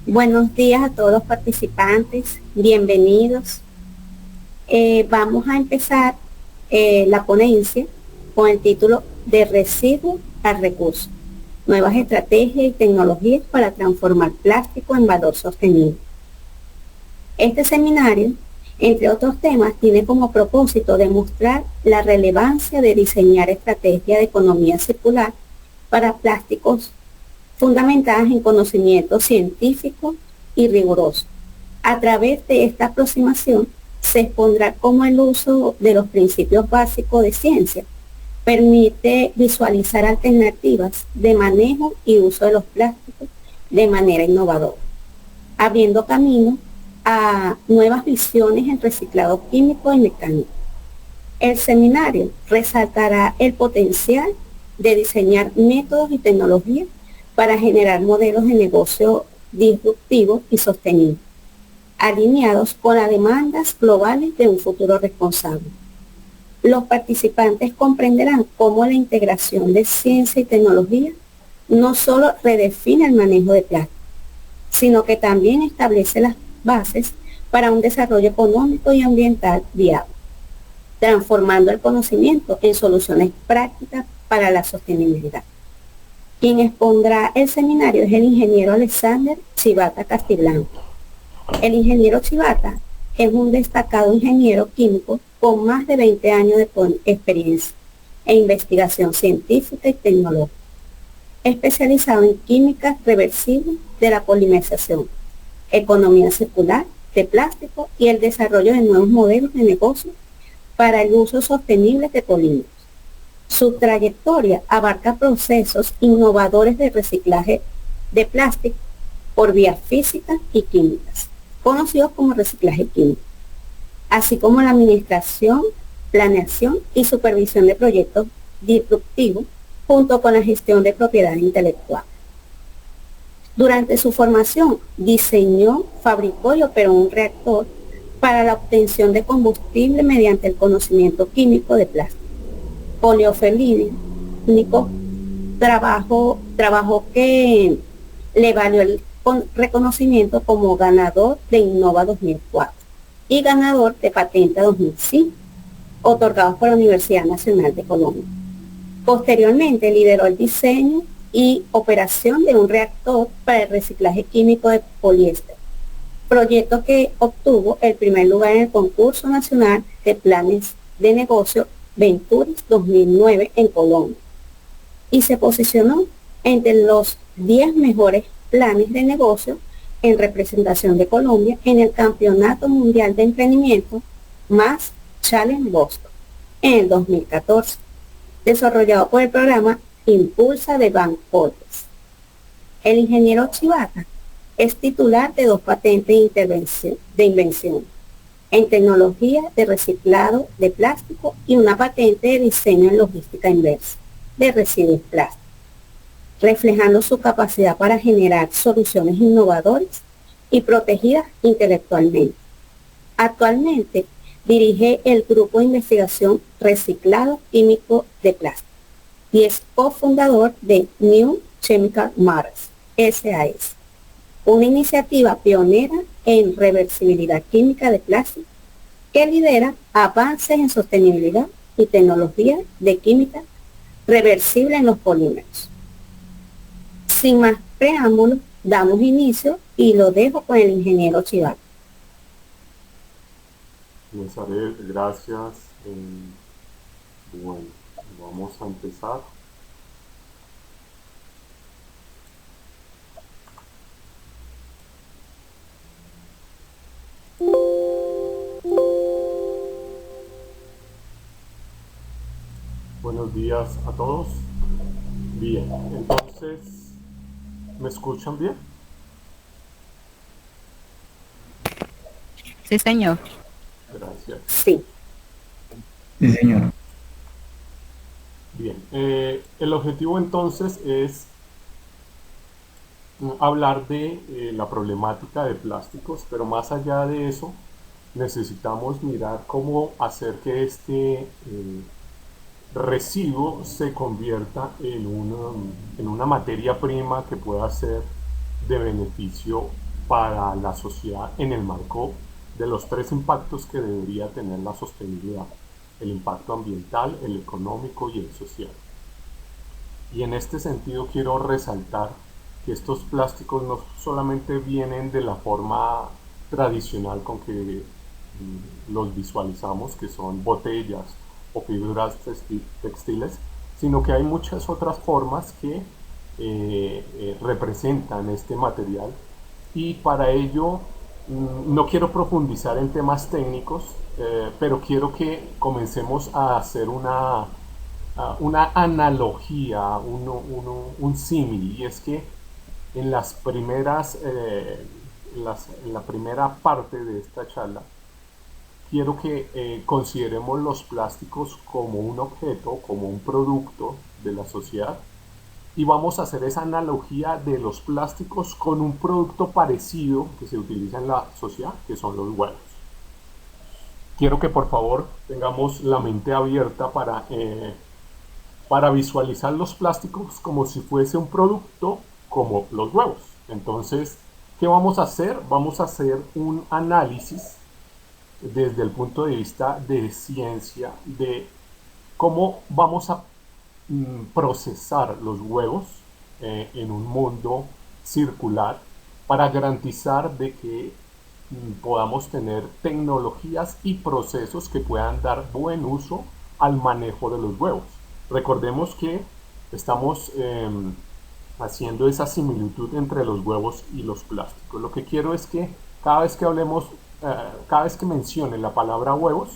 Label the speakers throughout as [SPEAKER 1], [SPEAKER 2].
[SPEAKER 1] Buenos días a todos los participantes, bienvenidos. Vamos a empezar la ponencia con el título de Residuo al Recurso, nuevas estrategias y tecnologías para transformar plástico en valor sostenible. Este seminario, entre otros temas, tiene como propósito demostrar la relevancia de diseñar estrategias de economía circular para plásticos fundamentadas en conocimiento científico y riguroso. A través de esta aproximación se expondrá cómo el uso de los principios básicos de ciencia permite visualizar alternativas de manejo y uso de los plásticos de manera innovadora, abriendo camino a nuevas visiones en reciclado químico y mecánico. El seminario resaltará el potencial de diseñar métodos y tecnologías para generar modelos de negocio disruptivos y sostenibles, alineados con las demandas globales de un futuro responsable. Los participantes comprenderán cómo la integración de ciencia y tecnología no solo redefine el manejo de plástico, sino que también establece las bases para un desarrollo económico y ambiental viable, transformando el conocimiento en soluciones prácticas para la sostenibilidad. Quien expondrá el seminario es el ingeniero Alexander Chivata Castiblanco. El ingeniero Chivata es un destacado ingeniero químico con más de 20 años de experiencia en investigación científica y tecnológica, especializado en química reversible de la polimerización, economía circular de plástico y el desarrollo de nuevos modelos de negocio para el uso sostenible de polímeros. Su trayectoria abarca procesos innovadores de reciclaje de plástico por vías físicas y químicas, conocidos como reciclaje químico, así como la administración, planeación y supervisión de proyectos disruptivos junto con la gestión de propiedad intelectual. Durante su formación, diseñó, fabricó y operó un reactor para la obtención de combustible mediante el conocimiento químico de plástico. Poliofilínico, trabajo que le valió el reconocimiento como ganador de Innova 2004 y ganador de Patente 2005, otorgados por la Universidad Nacional de Colombia. Posteriormente lideró el diseño y operación de un reactor para el reciclaje químico de poliéster, proyecto que obtuvo el primer lugar en el concurso nacional de planes de negocio Venturis 2009 en Colombia y se posicionó entre los 10 mejores planes de negocio en representación de Colombia en el Campeonato Mundial de Emprendimiento más Challenge Boston en el 2014, desarrollado por el programa Impulsa de Bancolpes. El ingeniero Chivata es titular de 2 patentes de invención en tecnología de reciclado de plástico y una patente de diseño en logística inversa de residuos plásticos, reflejando su capacidad para generar soluciones innovadoras y protegidas intelectualmente. Actualmente dirige el grupo de investigación Reciclado Químico de Plástico y es cofundador de New Chemical Matters, SAS, una iniciativa pionera en reversibilidad química de plástico que lidera avances en sostenibilidad y tecnología de química reversible en los polímeros. Sin más preámbulos, damos inicio y lo dejo con el ingeniero Chivata.
[SPEAKER 2] Comenzaré, gracias. Bueno, vamos a empezar. Buenos días a todos. Bien, entonces, ¿me escuchan bien?
[SPEAKER 3] Sí, señor.
[SPEAKER 2] Gracias.
[SPEAKER 1] Sí.
[SPEAKER 4] Sí, señor.
[SPEAKER 2] Bien, el objetivo entonces es hablar de la problemática de plásticos, pero más allá de eso, necesitamos mirar cómo hacer que este residuo se convierta en una materia prima que pueda ser de beneficio para la sociedad en el marco de los tres impactos que debería tener la sostenibilidad: el impacto ambiental, el económico y el social. Y en este sentido quiero resaltar que estos plásticos no solamente vienen de la forma tradicional con que los visualizamos, que son botellas o fibras textiles, sino que hay muchas otras formas que representan este material, y para ello no quiero profundizar en temas técnicos, pero quiero que comencemos a hacer una analogía, un símil, y es que en las primeras, en la primera parte de esta charla, quiero que consideremos los plásticos como un objeto, como un producto de la sociedad, y vamos a hacer esa analogía de los plásticos con un producto parecido que se utiliza en la sociedad, que son los huevos. Quiero que por favor tengamos la mente abierta para visualizar los plásticos como si fuese un producto como los huevos. Entonces, ¿qué vamos a hacer? Vamos a hacer un análisis desde el punto de vista de ciencia de cómo vamos a procesar los huevos en un mundo circular para garantizar de que podamos tener tecnologías y procesos que puedan dar buen uso al manejo de los huevos. Recordemos que estamos haciendo esa similitud entre los huevos y los plásticos. Lo que quiero es que cada vez que hablemos, cada vez que mencione la palabra huevos,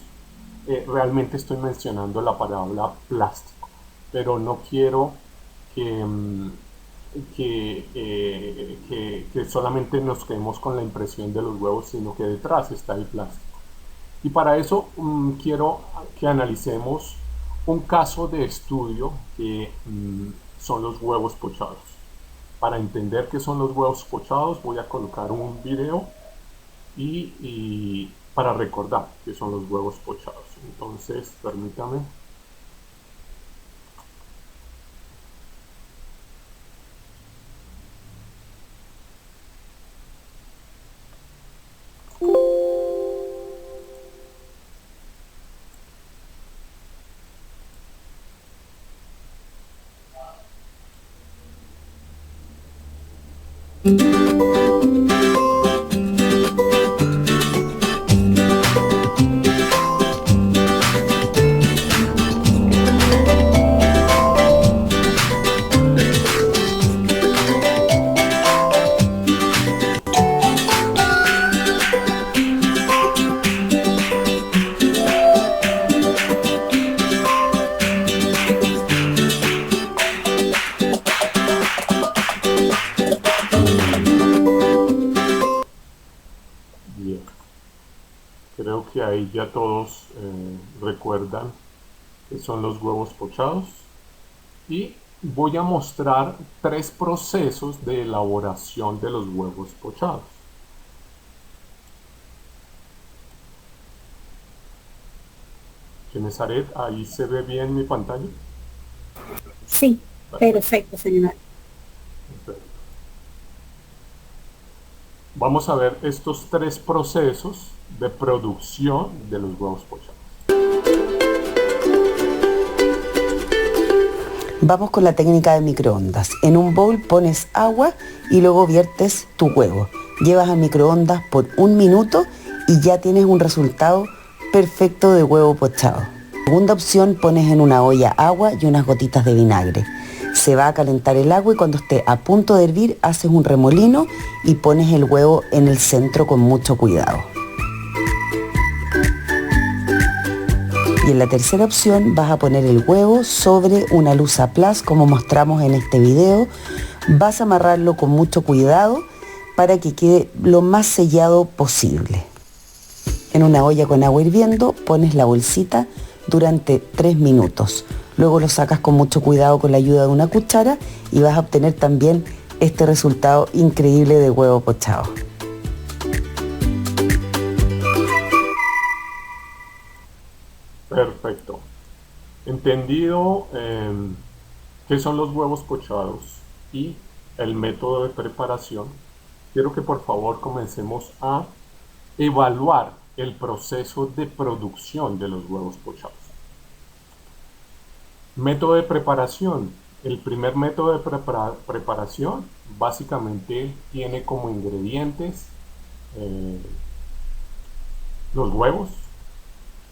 [SPEAKER 2] realmente estoy mencionando la palabra plástico, pero no quiero que solamente nos quedemos con la impresión de los huevos, sino que detrás está el plástico. Y para eso quiero que analicemos un caso de estudio que son los huevos pochados. Para entender qué son los huevos pochados voy a colocar un video y para recordar qué son los huevos pochados. Entonces, permítame. Bien, creo que ahí ya todos recuerdan qué son los huevos pochados, y voy a mostrar tres procesos de elaboración de los huevos pochados. Genesaret, ¿ahí se ve bien mi pantalla?
[SPEAKER 1] Sí, perfecto, señora.
[SPEAKER 2] Perfecto. Vamos a ver estos tres procesos de producción de los huevos pochados.
[SPEAKER 3] Vamos con la técnica de microondas. En un bowl pones agua y luego viertes tu huevo. Llevas al microondas por 1 minuto y ya tienes un resultado perfecto de huevo pochado. Segunda opción, pones en una olla agua y unas gotitas de vinagre. Se va a calentar el agua y cuando esté a punto de hervir haces un remolino y pones el huevo en el centro con mucho cuidado. Y en la tercera opción vas a poner el huevo sobre una luz a plas como mostramos en este video. Vas a amarrarlo con mucho cuidado para que quede lo más sellado posible. En una olla con agua hirviendo pones la bolsita durante 3 minutos. Luego lo sacas con mucho cuidado con la ayuda de una cuchara y vas a obtener también este resultado increíble de huevo pochado.
[SPEAKER 2] Perfecto. Entendido qué son los huevos pochados y el método de preparación, quiero que por favor comencemos a evaluar el proceso de producción de los huevos pochados. Método de preparación. El primer método de preparación básicamente tiene como ingredientes eh, los huevos,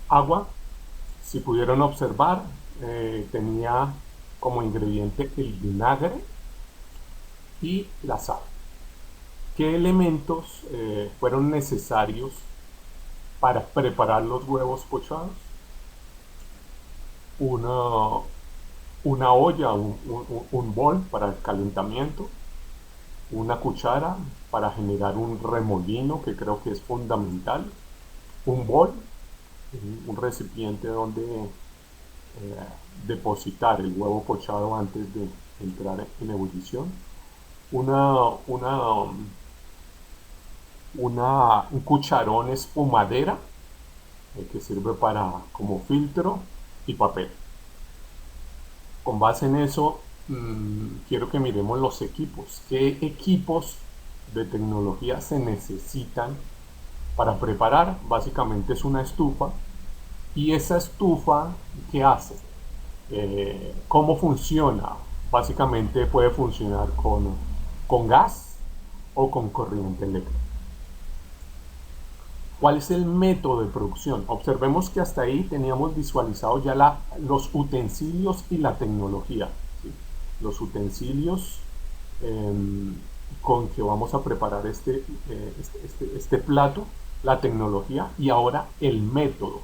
[SPEAKER 2] agua. Si pudieron observar, tenía como ingrediente el vinagre y la sal. ¿Qué elementos fueron necesarios para preparar los huevos pochados? Una olla, un bol para el calentamiento, una cuchara para generar un remolino, que creo que es fundamental, un bol, un recipiente donde depositar el huevo pochado antes de entrar en ebullición, una, una, un cucharón espumadera que sirve para como filtro y papel. Con base en eso, quiero que miremos los equipos. ¿Qué equipos de tecnología se necesitan para preparar? Básicamente es una estufa. ¿Y esa estufa qué hace? ¿Cómo funciona? Básicamente puede funcionar con gas o con corriente eléctrica. ¿Cuál es el método de producción? Observemos que hasta ahí teníamos visualizado ya los utensilios y la tecnología. ¿Sí? Los utensilios con que vamos a preparar este plato, la tecnología y ahora el método,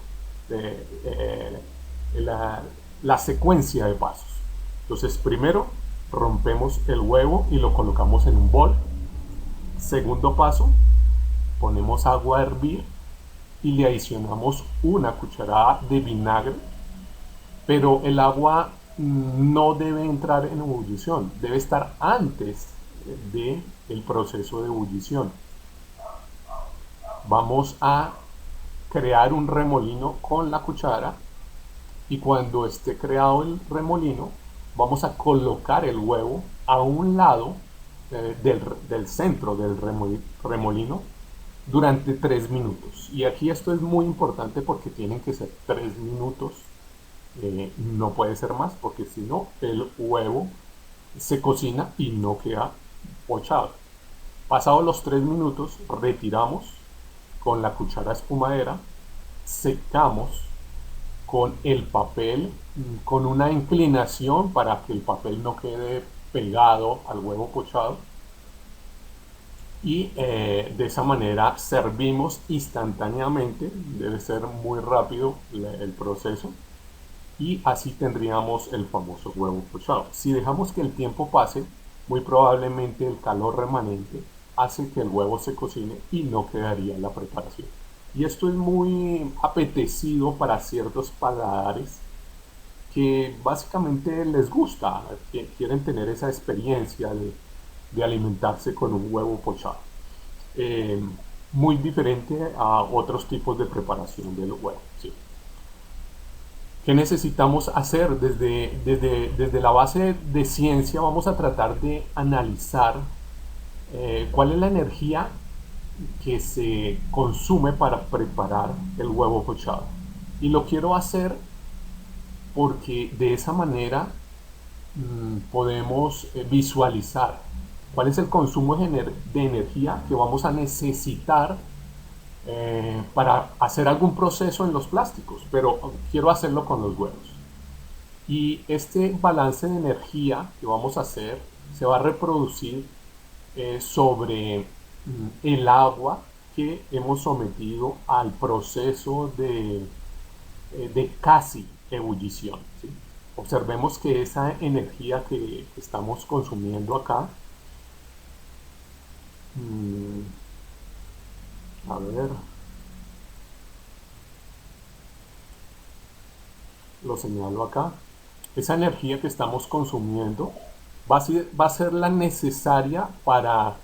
[SPEAKER 2] la secuencia de pasos. Entonces, primero rompemos el huevo y lo colocamos en un bol. Segundo paso, ponemos agua a hervir y le adicionamos una cucharada de vinagre, pero el agua no debe entrar en ebullición, debe estar antes del proceso de ebullición. Vamos a crear un remolino con la cuchara y cuando esté creado el remolino vamos a colocar el huevo a un lado del centro del remolino durante 3 minutos. Y aquí esto es muy importante porque tienen que ser 3 minutos, no puede ser más porque si no el huevo se cocina y no queda pochado. Pasados los 3 minutos retiramos con la cuchara espumadera, secamos con el papel con una inclinación para que el papel no quede pegado al huevo pochado y de esa manera servimos instantáneamente, debe ser muy rápido el proceso y así tendríamos el famoso huevo pochado. Si dejamos que el tiempo pase, muy probablemente el calor remanente hace que el huevo se cocine y no quedaría la preparación. Y esto es muy apetecido para ciertos paladares que básicamente les gusta, que quieren tener esa experiencia de alimentarse con un huevo pochado. Muy diferente a otros tipos de preparación del huevo. ¿Sí? ¿Qué necesitamos hacer? Desde la base de ciencia vamos a tratar de analizar cuál es la energía que se consume para preparar el huevo pochado. Y lo quiero hacer porque de esa manera podemos visualizar cuál es el consumo de energía que vamos a necesitar para hacer algún proceso en los plásticos, pero quiero hacerlo con los huevos. Y este balance de energía que vamos a hacer se va a reproducir sobre el agua que hemos sometido al proceso de casi ebullición. ¿Sí? Observemos que esa energía que estamos consumiendo acá, a ver, lo señalo acá, esa energía que estamos consumiendo va a ser la necesaria para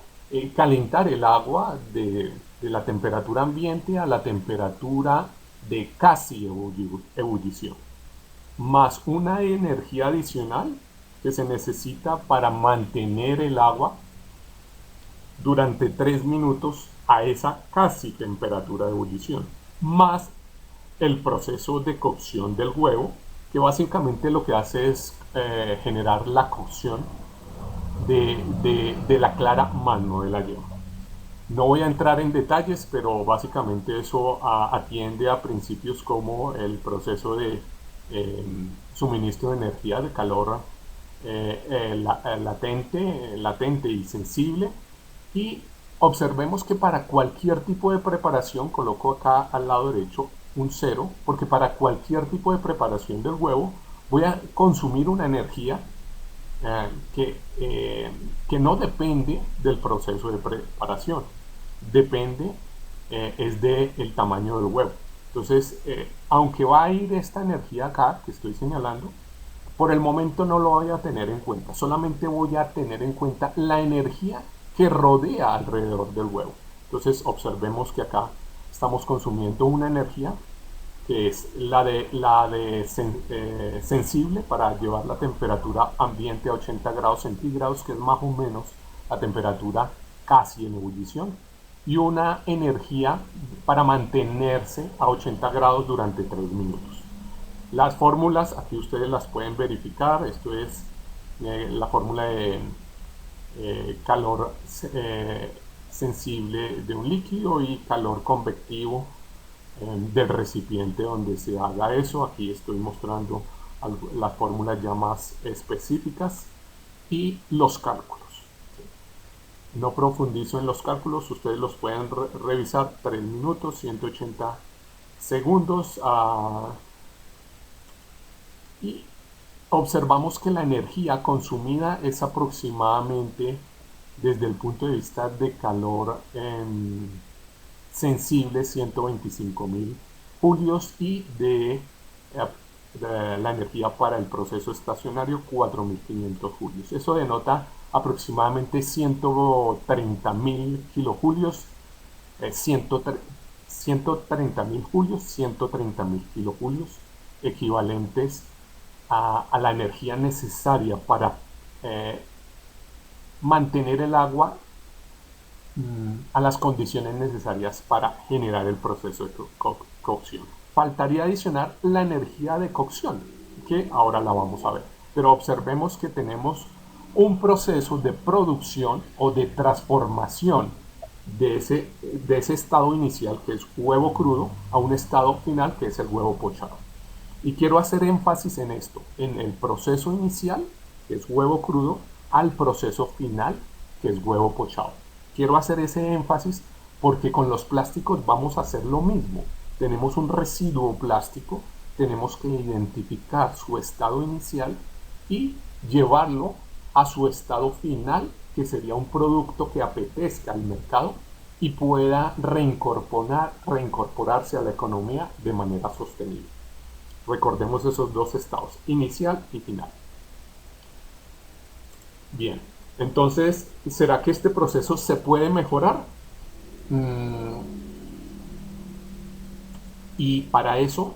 [SPEAKER 2] calentar el agua de la temperatura ambiente a la temperatura de casi ebullición, más una energía adicional que se necesita para mantener el agua durante 3 minutos a esa casi temperatura de ebullición, más el proceso de cocción del huevo, que básicamente lo que hace es generar la cocción de la clara más no de la yema. No voy a entrar en detalles, pero básicamente eso atiende a principios como el proceso de suministro de energía, de calor latente y sensible. Y observemos que para cualquier tipo de preparación, coloco acá al lado derecho un 0, porque para cualquier tipo de preparación del huevo voy a consumir una energía que no depende del proceso de preparación, depende es del tamaño del huevo. Entonces, aunque va a ir esta energía acá que estoy señalando, por el momento no lo voy a tener en cuenta, solamente voy a tener en cuenta la energía que rodea alrededor del huevo. Entonces observemos que acá estamos consumiendo una energía que es la de sensible para llevar la temperatura ambiente a 80 grados centígrados, que es más o menos la temperatura casi en ebullición, y una energía para mantenerse a 80 grados durante 3 minutos. Las fórmulas aquí ustedes las pueden verificar. Esto es la fórmula de calor sensible de un líquido y calor convectivo del recipiente donde se haga eso. Aquí estoy mostrando las fórmulas ya más específicas y los cálculos. No profundizo en los cálculos, ustedes los pueden revisar. 3 minutos, 180 segundos. Y observamos que la energía consumida es aproximadamente, desde el punto de vista de calor sensible, 125.000 julios, y de la energía para el proceso estacionario, 4.500 julios. Eso denota aproximadamente 130.000 kilojulios, 130.000 julios, 130.000 kilojulios, equivalentes a la energía necesaria para mantener el agua a las condiciones necesarias para generar el proceso de cocción. Faltaría adicionar la energía de cocción, que ahora la vamos a ver, pero observemos que tenemos un proceso de producción o de transformación de ese estado inicial, que es huevo crudo, a un estado final, que es el huevo pochado. Y quiero hacer énfasis en esto, en el proceso inicial, que es huevo crudo, al proceso final, que es huevo pochado. Quiero hacer ese énfasis porque con los plásticos vamos a hacer lo mismo. Tenemos un residuo plástico, tenemos que identificar su estado inicial y llevarlo a su estado final, que sería un producto que apetezca al mercado y pueda reincorporarse a la economía de manera sostenible. Recordemos esos dos estados, inicial y final. Bien, entonces, ¿será que este proceso se puede mejorar? Y para eso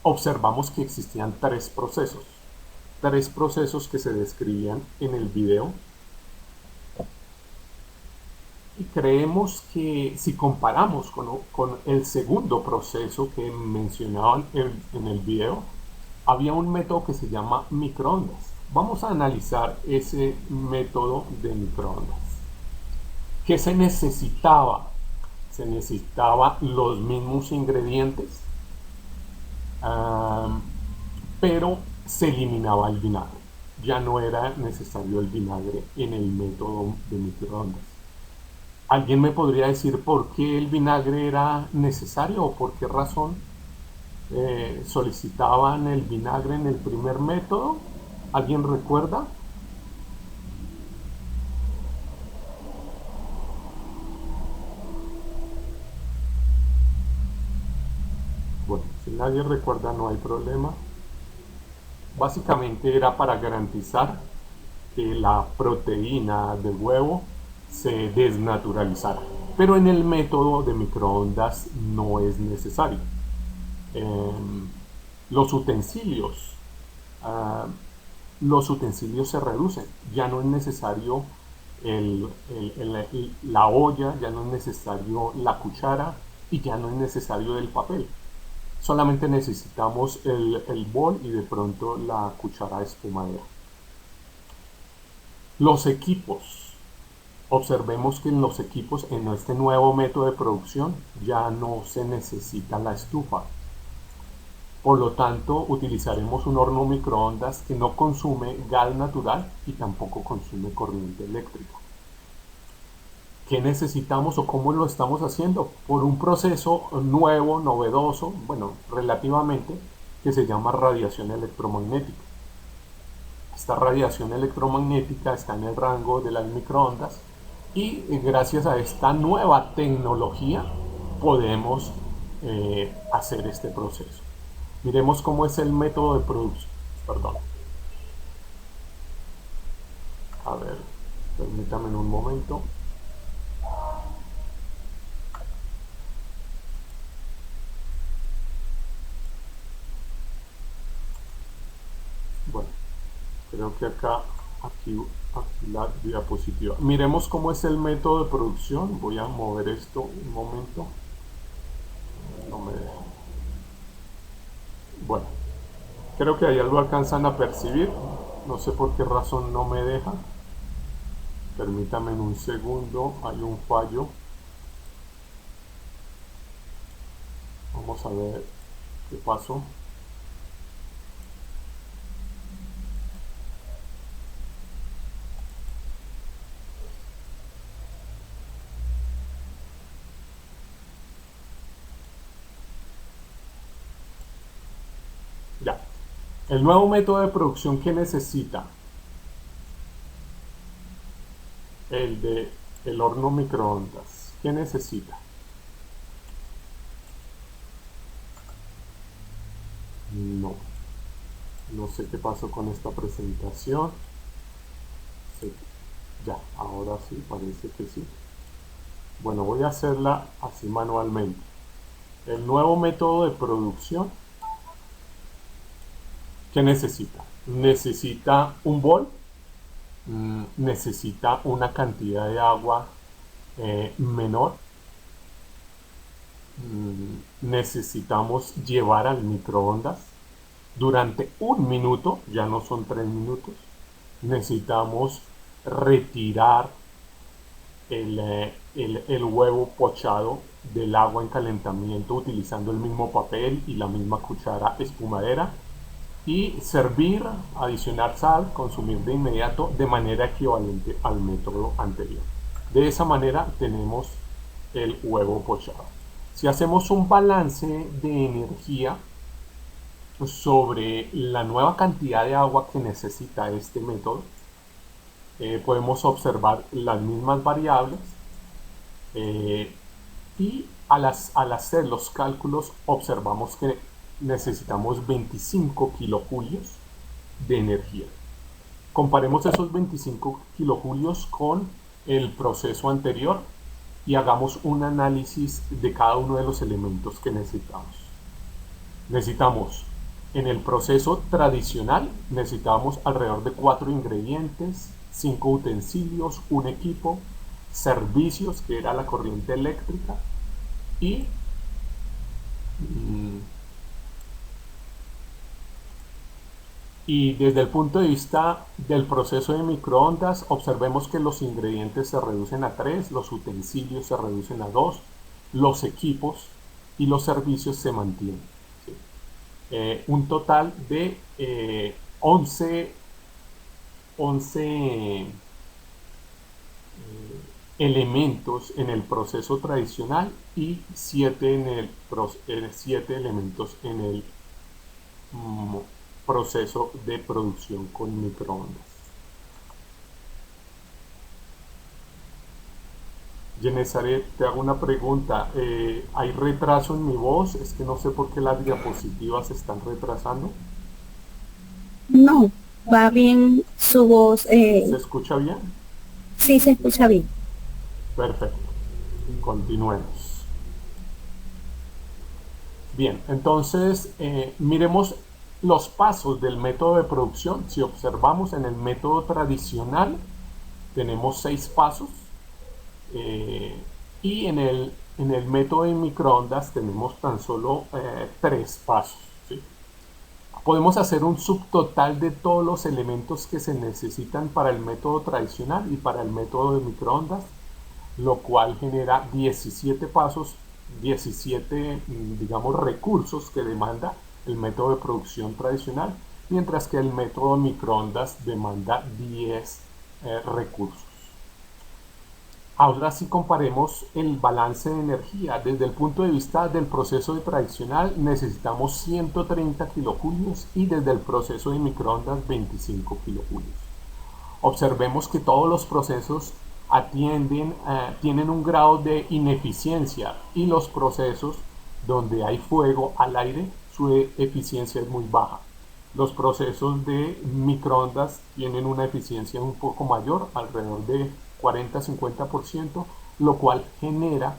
[SPEAKER 2] observamos que existían tres procesos que se describían en el video. Y creemos que si comparamos con el segundo proceso que mencionaban en el video, había un método que se llama microondas. Vamos a analizar ese método de microondas. ¿Qué se necesitaba? Se necesitaban los mismos ingredientes, pero se eliminaba el vinagre. Ya no era necesario el vinagre en el método de microondas. ¿Alguien me podría decir por qué el vinagre era necesario o por qué razón solicitaban el vinagre en el primer método? ¿Alguien recuerda? Bueno, si nadie recuerda, no hay problema. Básicamente era para garantizar que la proteína del huevo se desnaturalizara, pero en el método de microondas no es necesario. Los utensilios se reducen, ya no es necesario la olla, ya no es necesario la cuchara y ya no es necesario el papel. Solamente necesitamos el bol y de pronto la cuchara espumadera. Los equipos. Observemos que en los equipos, en este nuevo método de producción, ya no se necesita la estufa. Por lo tanto, utilizaremos un horno microondas que no consume gas natural y tampoco consume corriente eléctrica. ¿Qué necesitamos o cómo lo estamos haciendo? Por un proceso nuevo, novedoso, bueno, relativamente, que se llama radiación electromagnética. Esta radiación electromagnética está en el rango de las microondas y gracias a esta nueva tecnología podemos hacer este proceso. Miremos cómo es el método de producción. Perdón. A ver, permítame un momento. Bueno, creo que aquí la diapositiva. Miremos cómo es el método de producción. Voy a mover esto un momento. No me deja. Bueno, creo que allá lo alcanzan a percibir. No sé por qué razón no me deja. Permítame un segundo. Hay un fallo. Vamos a ver qué pasó. Ya. El nuevo método de producción que necesita el horno microondas. ¿Qué necesita? No sé qué pasó con esta presentación. Sí, ya, ahora sí, parece que sí. Bueno, voy a hacerla así manualmente. El nuevo método de producción, ¿qué necesita? Necesita un bol, necesita una cantidad de agua menor, necesitamos llevar al microondas durante 1 minuto, ya no son 3 minutos, necesitamos retirar el huevo pochado del agua en calentamiento utilizando el mismo papel y la misma cuchara espumadera y servir, adicionar sal, consumir de inmediato de manera equivalente al método anterior. De esa manera tenemos el huevo pochado. Si hacemos un balance de energía sobre la nueva cantidad de agua que necesita este método, podemos observar las mismas variables y al hacer los cálculos observamos que necesitamos 25 kilojulios de energía. Comparemos esos 25 kilojulios con el proceso anterior y hagamos un análisis de cada uno de los elementos que necesitamos. Necesitamos, en el proceso tradicional, necesitamos alrededor de 4 ingredientes, 5 utensilios, un equipo, servicios, que era la corriente eléctrica, y desde el punto de vista del proceso de microondas, observemos que los ingredientes se reducen a 3, los utensilios se reducen a 2, los equipos y los servicios se mantienen. ¿Sí? Un total de 11 elementos en el proceso tradicional y 7 elementos en el proceso de producción con microondas. Yenesaret, te hago una pregunta. ¿Hay retraso en mi voz? Es que no sé por qué las diapositivas se están retrasando.
[SPEAKER 1] No, va bien su voz.
[SPEAKER 2] ¿Se escucha bien?
[SPEAKER 1] Sí, se escucha bien.
[SPEAKER 2] Perfecto. Continuemos. Bien, entonces miremos los pasos del método de producción. Si observamos en el método tradicional, tenemos 6 pasos, y en el método de microondas tenemos tan solo 3 pasos, ¿sí? Podemos hacer un subtotal de todos los elementos que se necesitan para el método tradicional y para el método de microondas, lo cual genera 17 pasos, 17, digamos, recursos que demanda el método de producción tradicional, mientras que el método de microondas demanda 10 recursos. Ahora sí comparemos el balance de energía. Desde el punto de vista del proceso de tradicional necesitamos 130 kilojulios y desde el proceso de microondas 25 kilojulios. Observemos que todos los procesos tienen un grado de ineficiencia, y los procesos donde hay fuego al aire, su eficiencia es muy baja. Los procesos de microondas tienen una eficiencia un poco mayor, alrededor de 40-50%, lo cual genera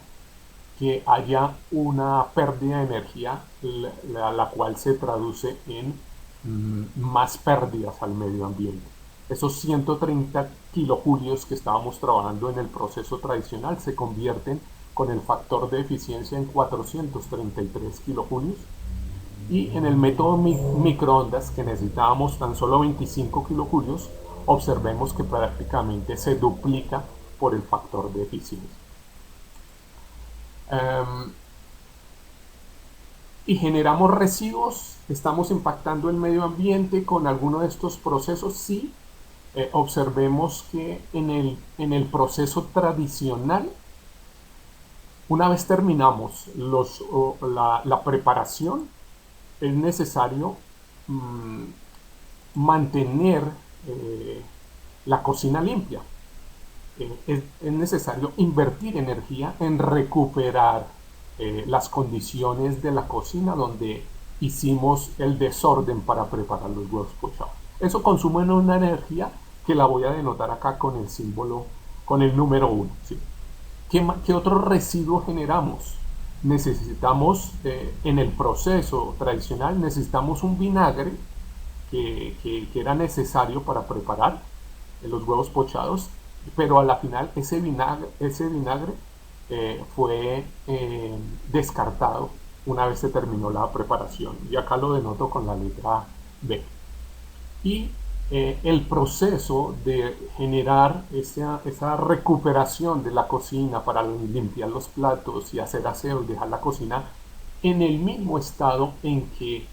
[SPEAKER 2] que haya una pérdida de energía, la cual se traduce en más pérdidas al medio ambiente. Esos 130 kilojulios que estábamos trabajando en el proceso tradicional se convierten con el factor de eficiencia en 433 kilojulios, y en el método microondas, que necesitábamos tan solo 25 kilojulios, observemos que prácticamente se duplica por el factor de eficiencia. Y generamos residuos. ¿Estamos impactando el medio ambiente con alguno de estos procesos? Sí. Observemos que en el proceso tradicional, una vez terminamos la preparación, es necesario mantener la cocina limpia. Es necesario invertir energía en recuperar las condiciones de la cocina donde hicimos el desorden para preparar los huevos pochados. Eso consume una energía que la voy a denotar acá con el símbolo, con el número 1, ¿sí? ¿Qué otro residuo generamos? Necesitamos, en el proceso tradicional, necesitamos un vinagre que era necesario para preparar los huevos pochados, pero a la final ese vinagre fue descartado una vez se terminó la preparación, y acá lo denoto con la letra B. Y el proceso de generar esa recuperación de la cocina para limpiar los platos y hacer aseo y dejar la cocina en el mismo estado en que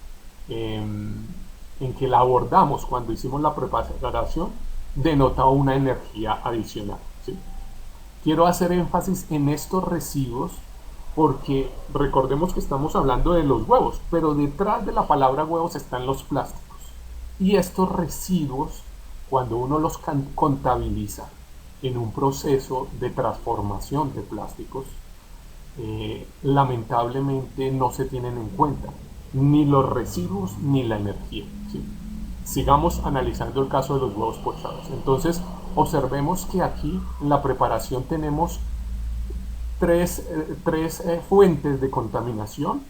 [SPEAKER 2] la abordamos cuando hicimos la preparación, denota una energía adicional, ¿sí? Quiero hacer énfasis en estos residuos porque recordemos que estamos hablando de los huevos, pero detrás de la palabra huevos están los plásticos. Y estos residuos, cuando uno los contabiliza en un proceso de transformación de plásticos, lamentablemente no se tienen en cuenta ni los residuos ni la energía, ¿sí? Sigamos analizando el caso de los huevos pochados. Entonces, observemos que aquí en la preparación tenemos tres fuentes de contaminación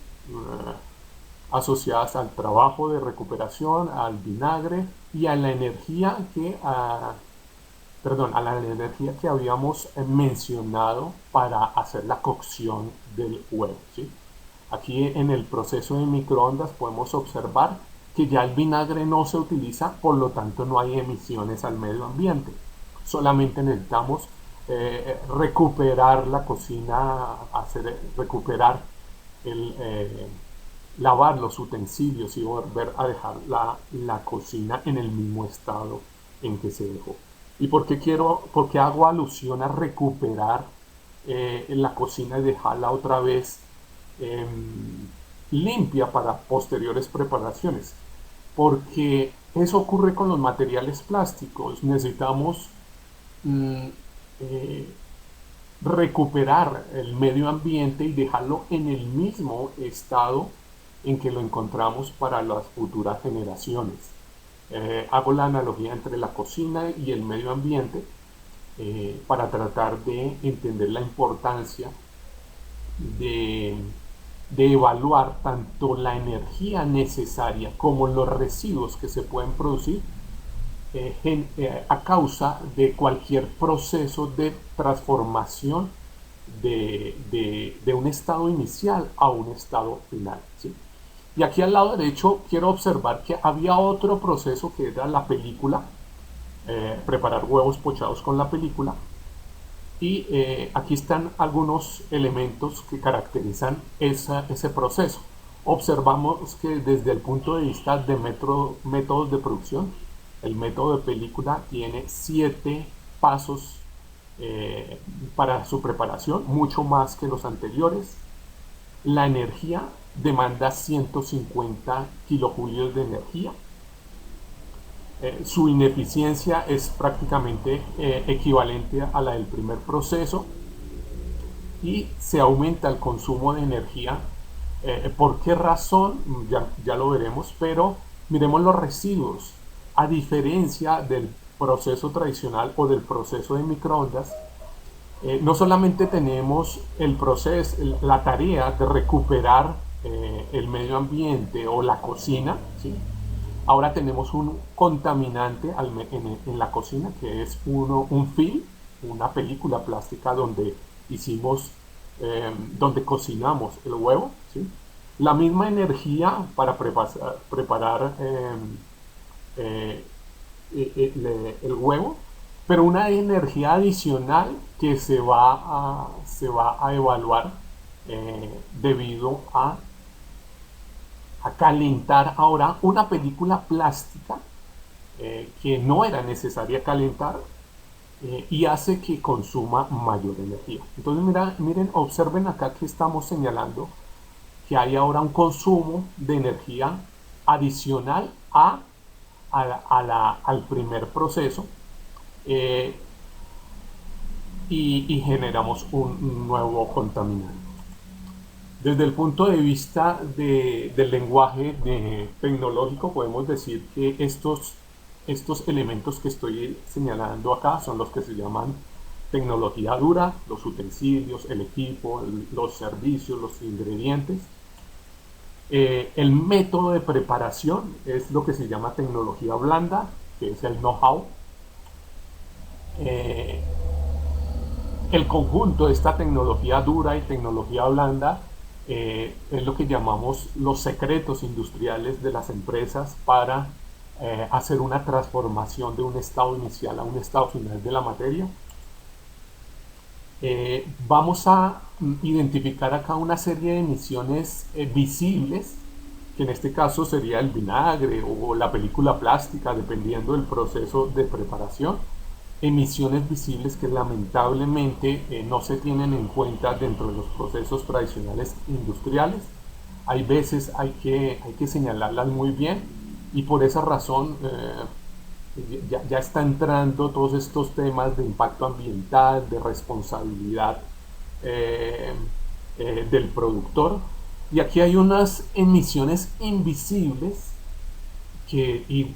[SPEAKER 2] asociadas al trabajo de recuperación, al vinagre y a la energía a la energía que habíamos mencionado para hacer la cocción del huevo, ¿sí? Aquí en el proceso de microondas podemos observar que ya el vinagre no se utiliza, por lo tanto no hay emisiones al medio ambiente. Solamente necesitamos recuperar la cocina, recuperar lavar los utensilios y volver a dejar la cocina en el mismo estado en que se dejó. ¿Y por qué hago alusión a recuperar la cocina y dejarla otra vez limpia para posteriores preparaciones? Porque eso ocurre con los materiales plásticos. Necesitamos recuperar el medio ambiente y dejarlo en el mismo estado en que lo encontramos para las futuras generaciones. Hago la analogía entre la cocina y el medio ambiente para tratar de entender la importancia de evaluar tanto la energía necesaria como los residuos que se pueden producir a causa de cualquier proceso de transformación de un estado inicial a un estado final, ¿sí? Y aquí al lado derecho quiero observar que había otro proceso que era la película, preparar huevos pochados con la película. Y aquí están algunos elementos que caracterizan ese proceso. Observamos que desde el punto de vista de métodos de producción, el método de película tiene 7 pasos para su preparación, mucho más que los anteriores. La energía demanda 150 kilojulios de energía. Su ineficiencia es prácticamente equivalente a la del primer proceso y se aumenta el consumo de energía. ¿Por qué razón? Ya lo veremos, pero miremos los residuos. A diferencia del proceso tradicional o del proceso de microondas, no solamente tenemos el proceso, la tarea de recuperar el medio ambiente o la cocina, ¿sí? Ahora tenemos un contaminante en la cocina que es un film, una película plástica donde donde cocinamos el huevo, ¿sí? La misma energía para preparar el huevo, pero una energía adicional que se va a evaluar debido a calentar ahora una película plástica que no era necesaria calentar y hace que consuma mayor energía. Entonces miren, observen acá que estamos señalando que hay ahora un consumo de energía adicional al primer proceso eh, y generamos un nuevo contaminante. Desde el punto de vista del lenguaje tecnológico, podemos decir que estos elementos que estoy señalando acá son los que se llaman tecnología dura, los utensilios, el equipo, los servicios, los ingredientes. El método de preparación es lo que se llama tecnología blanda, que es el know-how. El conjunto de esta tecnología dura y tecnología blanda es lo que llamamos los secretos industriales de las empresas para hacer una transformación de un estado inicial a un estado final de la materia. Vamos a identificar acá una serie de emisiones visibles, que en este caso sería el vinagre o la película plástica, dependiendo del proceso de preparación. Emisiones visibles que lamentablemente no se tienen en cuenta dentro de los procesos tradicionales industriales. Hay veces hay que señalarlas muy bien y por esa razón ya está entrando todos estos temas de impacto ambiental, de responsabilidad del productor. Y aquí hay unas emisiones invisibles que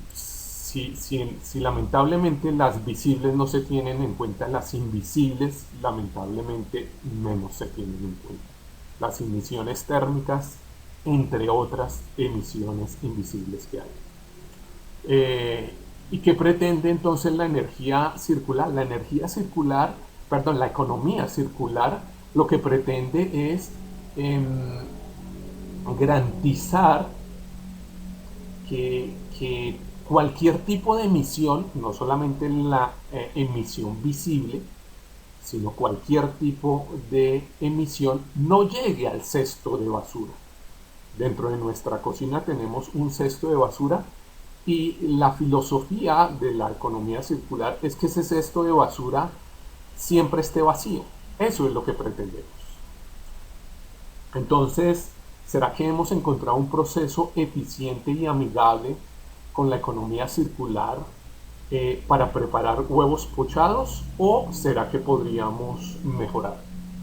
[SPEAKER 2] si lamentablemente las visibles no se tienen en cuenta, las invisibles lamentablemente menos se tienen en cuenta. Las emisiones térmicas, entre otras emisiones invisibles que hay. ¿Y qué pretende entonces la energía circular? La energía circular, perdón, la economía circular, lo que pretende es garantizar que cualquier tipo de emisión, no solamente la emisión visible, sino cualquier tipo de emisión no llegue al cesto de basura. Dentro de nuestra cocina tenemos un cesto de basura y la filosofía de la economía circular es que ese cesto de basura siempre esté vacío. Eso es lo que pretendemos. Entonces, ¿será que hemos encontrado un proceso eficiente y amigable con la economía circular para preparar huevos pochados, o será que podríamos mejorar?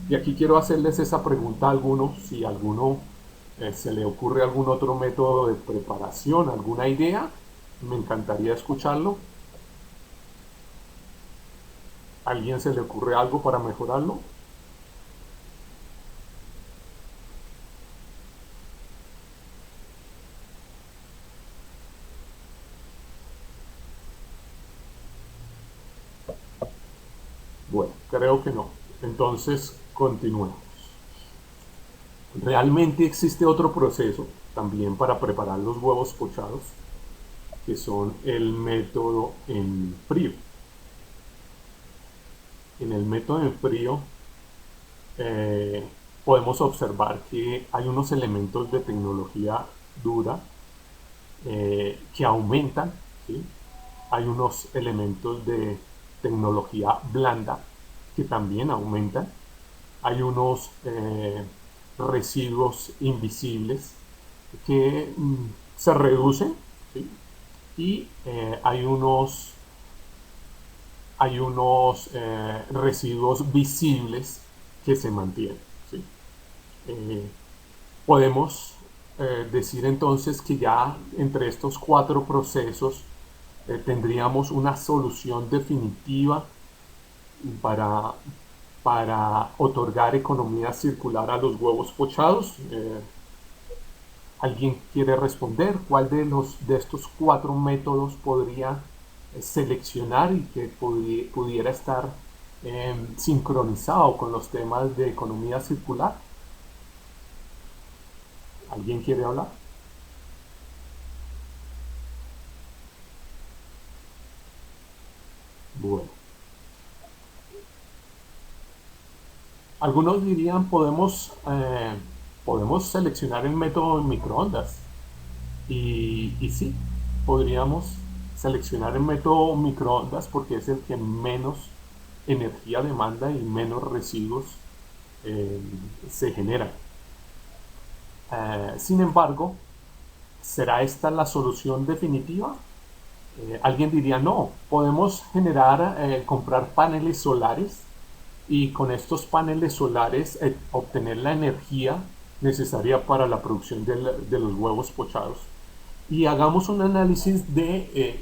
[SPEAKER 2] Y aquí quiero hacerles esa pregunta a algunos, si a alguno se le ocurre algún otro método de preparación, alguna idea, me encantaría escucharlo. ¿A alguien se le ocurre algo para mejorarlo? creo que no. Entonces, continuemos. Realmente existe otro proceso también para preparar los huevos pochados, que son el método en frío. En el método en frío podemos observar que hay unos elementos de tecnología dura que aumentan, ¿sí? Hay unos elementos de tecnología blanda que también aumentan. Hay unos residuos invisibles que se reducen, ¿sí? Y hay unos residuos visibles que se mantienen, ¿sí? Podemos decir entonces que ya entre estos cuatro procesos tendríamos una solución definitiva para, para otorgar economía circular a los huevos pochados. ¿Alguien quiere responder cuál de estos cuatro métodos podría seleccionar y que pudiera estar sincronizado con los temas de economía circular? ¿Alguien quiere hablar? Bueno. Algunos dirían podemos seleccionar el método en microondas. Y sí, podríamos seleccionar el método microondas porque es el que menos energía demanda y menos residuos se generan. Sin embargo, ¿será esta la solución definitiva? Alguien diría no, podemos comprar paneles solares y con estos paneles solares obtener la energía necesaria para la producción de los huevos pochados. Y hagamos un análisis de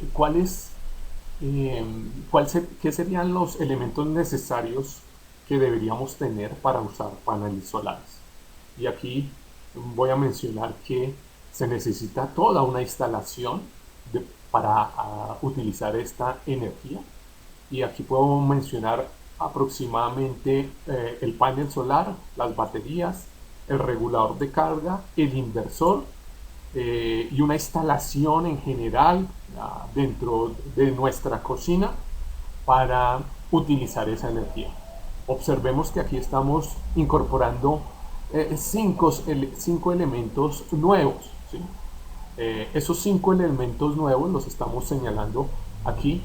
[SPEAKER 2] qué serían los elementos necesarios que deberíamos tener para usar paneles solares. Y aquí voy a mencionar que se necesita toda una instalación para utilizar esta energía. Y aquí puedo mencionar aproximadamente el panel solar, las baterías, el regulador de carga, el inversor y una instalación en general dentro de nuestra cocina para utilizar esa energía. Observemos que aquí estamos incorporando cinco elementos nuevos, ¿sí? Esos 5 elementos nuevos los estamos señalando aquí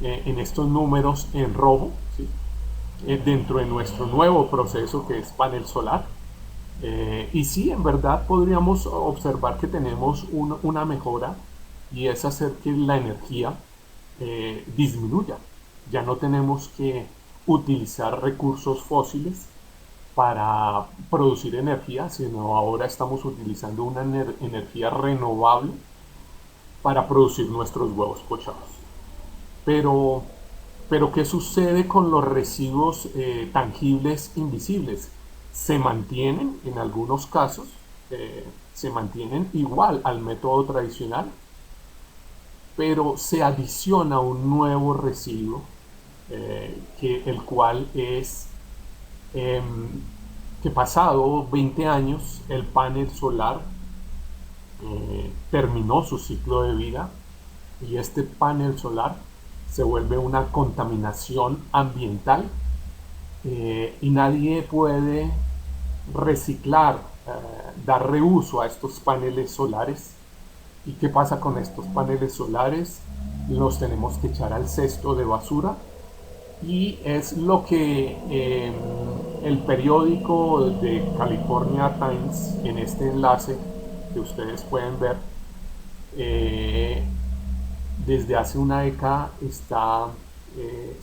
[SPEAKER 2] en estos números en rojo, ¿sí? Dentro de nuestro nuevo proceso que es panel solar. Y sí, en verdad podríamos observar que tenemos una mejora y es hacer que la energía disminuya. Ya no tenemos que utilizar recursos fósiles para producir energía, sino ahora estamos utilizando una energía renovable para producir nuestros huevos pochados. Pero ¿qué sucede con los residuos tangibles invisibles? Se mantienen en algunos casos, se mantienen igual al método tradicional, pero se adiciona un nuevo residuo, el cual es que pasado 20 años el panel solar terminó su ciclo de vida y este panel solar se vuelve una contaminación ambiental y nadie puede reciclar, dar reuso a estos paneles solares. ¿Y qué pasa con estos paneles solares? Los tenemos que echar al cesto de basura y es lo que el periódico de California Times, en este enlace que ustedes pueden ver, desde hace una década está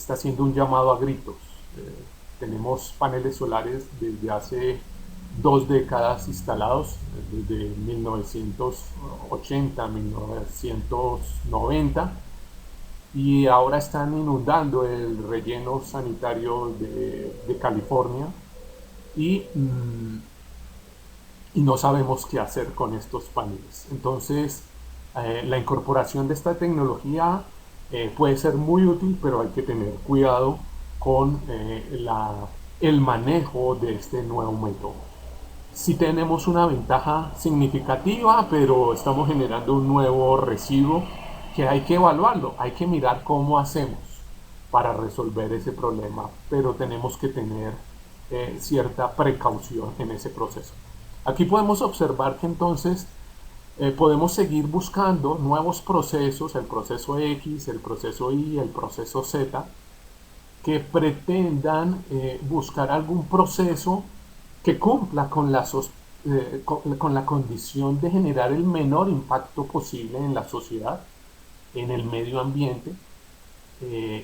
[SPEAKER 2] haciendo un llamado a gritos. Tenemos paneles solares desde hace 2 décadas instalados, desde 1980, 1990, y ahora están inundando el relleno sanitario de California y no sabemos qué hacer con estos paneles. Entonces, la incorporación de esta tecnología puede ser muy útil, pero hay que tener cuidado con el manejo de este nuevo método. Sí tenemos una ventaja significativa, pero estamos generando un nuevo residuo que hay que evaluarlo, hay que mirar cómo hacemos para resolver ese problema, pero tenemos que tener cierta precaución en ese proceso. Aquí podemos observar que entonces podemos seguir buscando nuevos procesos, el proceso X, el proceso Y, el proceso Z, que pretendan buscar algún proceso que cumpla con con la condición de generar el menor impacto posible en la sociedad, en el medio ambiente,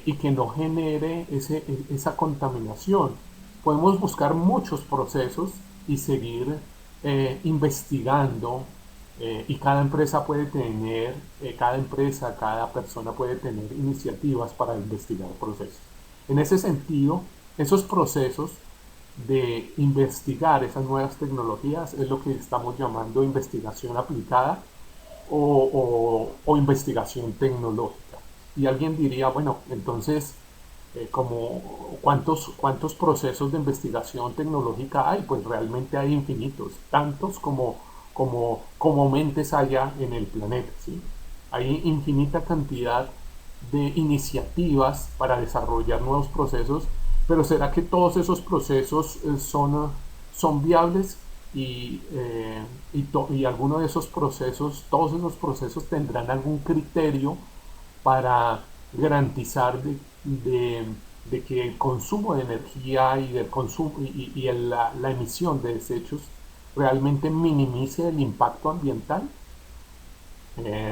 [SPEAKER 2] y que no genere esa contaminación. Podemos buscar muchos procesos y seguir investigando, y cada empresa puede tener, cada persona puede tener iniciativas para investigar procesos. En ese sentido, esos procesos de investigar esas nuevas tecnologías es lo que estamos llamando investigación aplicada o investigación tecnológica. Y alguien diría, bueno, entonces, ¿cuántos procesos de investigación tecnológica hay? Pues realmente hay infinitos, tantos como mentes haya en el planeta, ¿sí? Hay infinita cantidad de iniciativas para desarrollar nuevos procesos, pero ¿será que todos esos procesos son viables? Y alguno de esos procesos, todos esos procesos tendrán algún criterio para garantizar de que el consumo de energía y del consumo la emisión de desechos realmente minimice el impacto ambiental.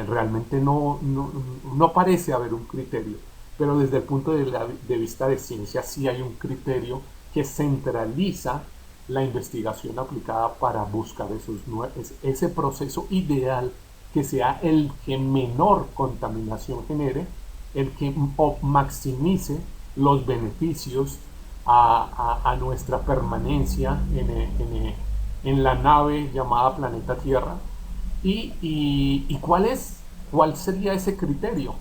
[SPEAKER 2] Realmente no parece haber un criterio, pero desde el punto de vista de ciencia sí hay un criterio que centraliza la investigación aplicada para buscar ese proceso ideal que sea el que menor contaminación genere, el que maximice los beneficios a nuestra permanencia en la nave llamada planeta Tierra. ¿Y cuál sería ese criterio?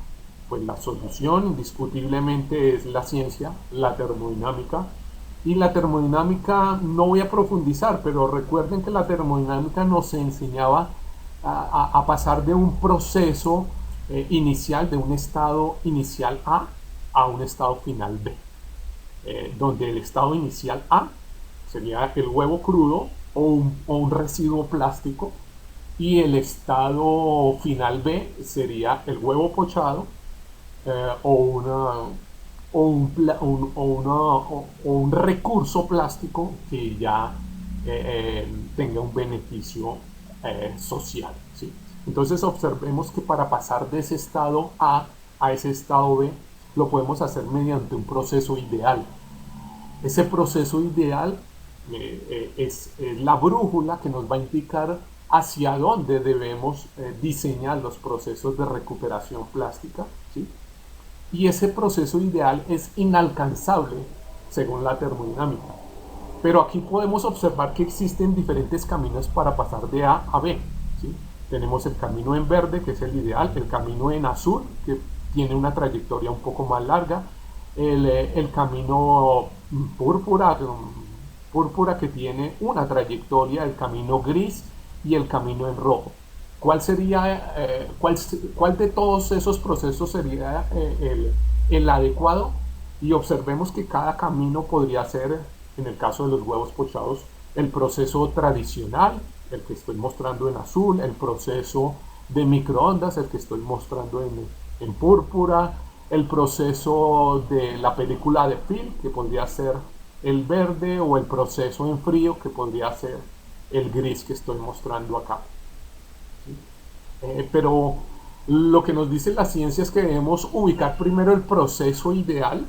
[SPEAKER 2] Pues la solución indiscutiblemente es la ciencia, la termodinámica. Y la termodinámica no voy a profundizar, pero recuerden que la termodinámica nos enseñaba a pasar de un proceso inicial, de un estado inicial a un estado final B, donde el estado inicial A sería el huevo crudo o un residuo plástico, y el estado final B sería el huevo pochado, o un recurso plástico que ya tenga un beneficio social, ¿sí? Entonces observemos que para pasar de ese estado a ese estado B lo podemos hacer mediante un proceso ideal. Ese proceso ideal es la brújula que nos va a indicar hacia dónde debemos diseñar los procesos de recuperación plástica, ¿sí? Y ese proceso ideal es inalcanzable según la termodinámica. Pero aquí podemos observar que existen diferentes caminos para pasar de A a B, ¿sí? Tenemos el camino en verde, que es el ideal, el camino en azul, que tiene una trayectoria un poco más larga, el camino púrpura que tiene una trayectoria, el camino gris y el camino en rojo. ¿Cuál de todos esos procesos sería el adecuado? Y observemos que cada camino podría ser, en el caso de los huevos pochados, el proceso tradicional, el que estoy mostrando en azul, el proceso de microondas, el que estoy mostrando en púrpura, el proceso de la película de film, que podría ser el verde, o el proceso en frío, que podría ser el gris que estoy mostrando acá. Pero lo que nos dice la ciencia es que debemos ubicar primero el proceso ideal,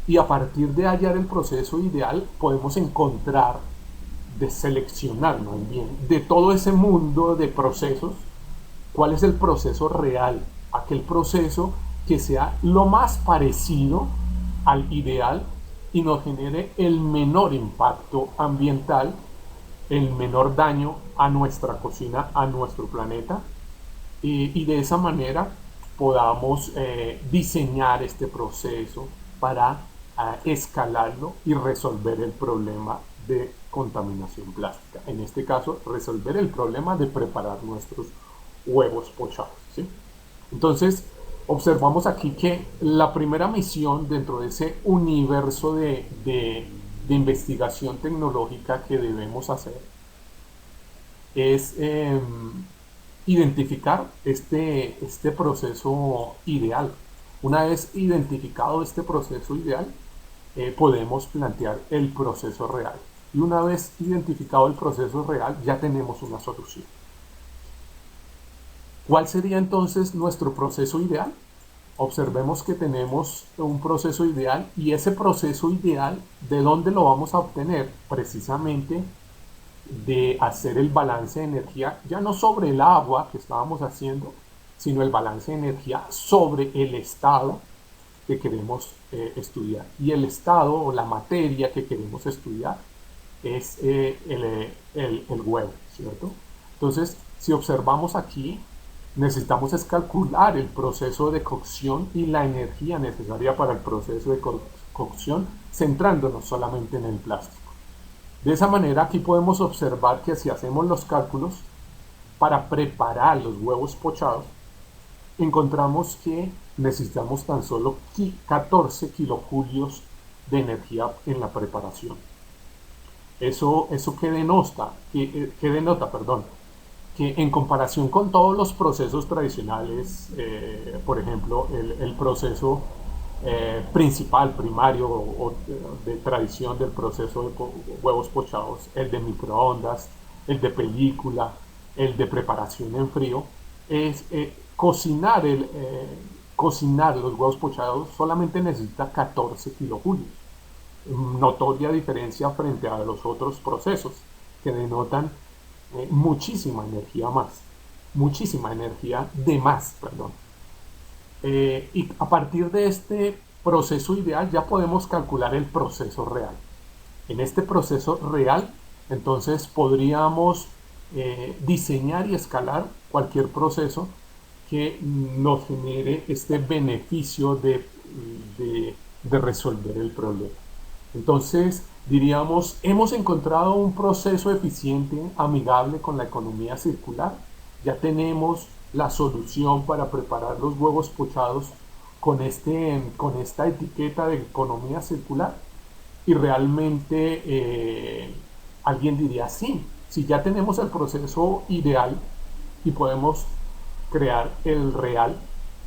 [SPEAKER 2] y a partir de hallar el proceso ideal podemos encontrar, de seleccionar más bien, de todo ese mundo de procesos, cuál es el proceso real, aquel proceso que sea lo más parecido al ideal y nos genere el menor impacto ambiental, el menor daño a nuestra cocina, a nuestro planeta, y de esa manera podamos diseñar este proceso para escalarlo y resolver el problema de contaminación plástica. En este caso, resolver el problema de preparar nuestros huevos pochados, ¿sí? Entonces, observamos aquí que la primera misión dentro de ese universo de investigación tecnológica que debemos hacer es identificar este proceso ideal. Una vez identificado este proceso ideal, podemos plantear el proceso real. Y una vez identificado el proceso real, ya tenemos una solución. ¿Cuál sería entonces nuestro proceso ideal? Observemos que tenemos un proceso ideal, y ese proceso ideal, ¿de dónde lo vamos a obtener? Precisamente de hacer el balance de energía, ya no sobre el agua que estábamos haciendo, sino el balance de energía sobre el estado que queremos estudiar. Y el estado o la materia que queremos estudiar es el huevo, ¿cierto? Entonces, si observamos aquí, necesitamos es calcular el proceso de cocción y la energía necesaria para el proceso de cocción, centrándonos solamente en el plástico. De esa manera, aquí podemos observar que si hacemos los cálculos para preparar los huevos pochados, encontramos que necesitamos tan solo 14 kilojulios de energía en la preparación. Eso que denota, que en comparación con todos los procesos tradicionales, por ejemplo, el proceso principal, primario o de tradición del proceso de huevos pochados, el de microondas, el de película, el de preparación en frío, es cocinar los huevos pochados solamente necesita 14 kilojulios. Notoria diferencia frente a los otros procesos que denotan muchísima energía de más, perdón. Y a partir de este proceso ideal ya podemos calcular el proceso real. En este proceso real, entonces podríamos diseñar y escalar cualquier proceso que nos genere este beneficio de resolver el problema. Entonces, diríamos, hemos encontrado un proceso eficiente, amigable con la economía circular. Ya tenemos la solución para preparar los huevos pochados con esta etiqueta de economía circular. Y realmente alguien diría, sí, si ya tenemos el proceso ideal y podemos crear el real,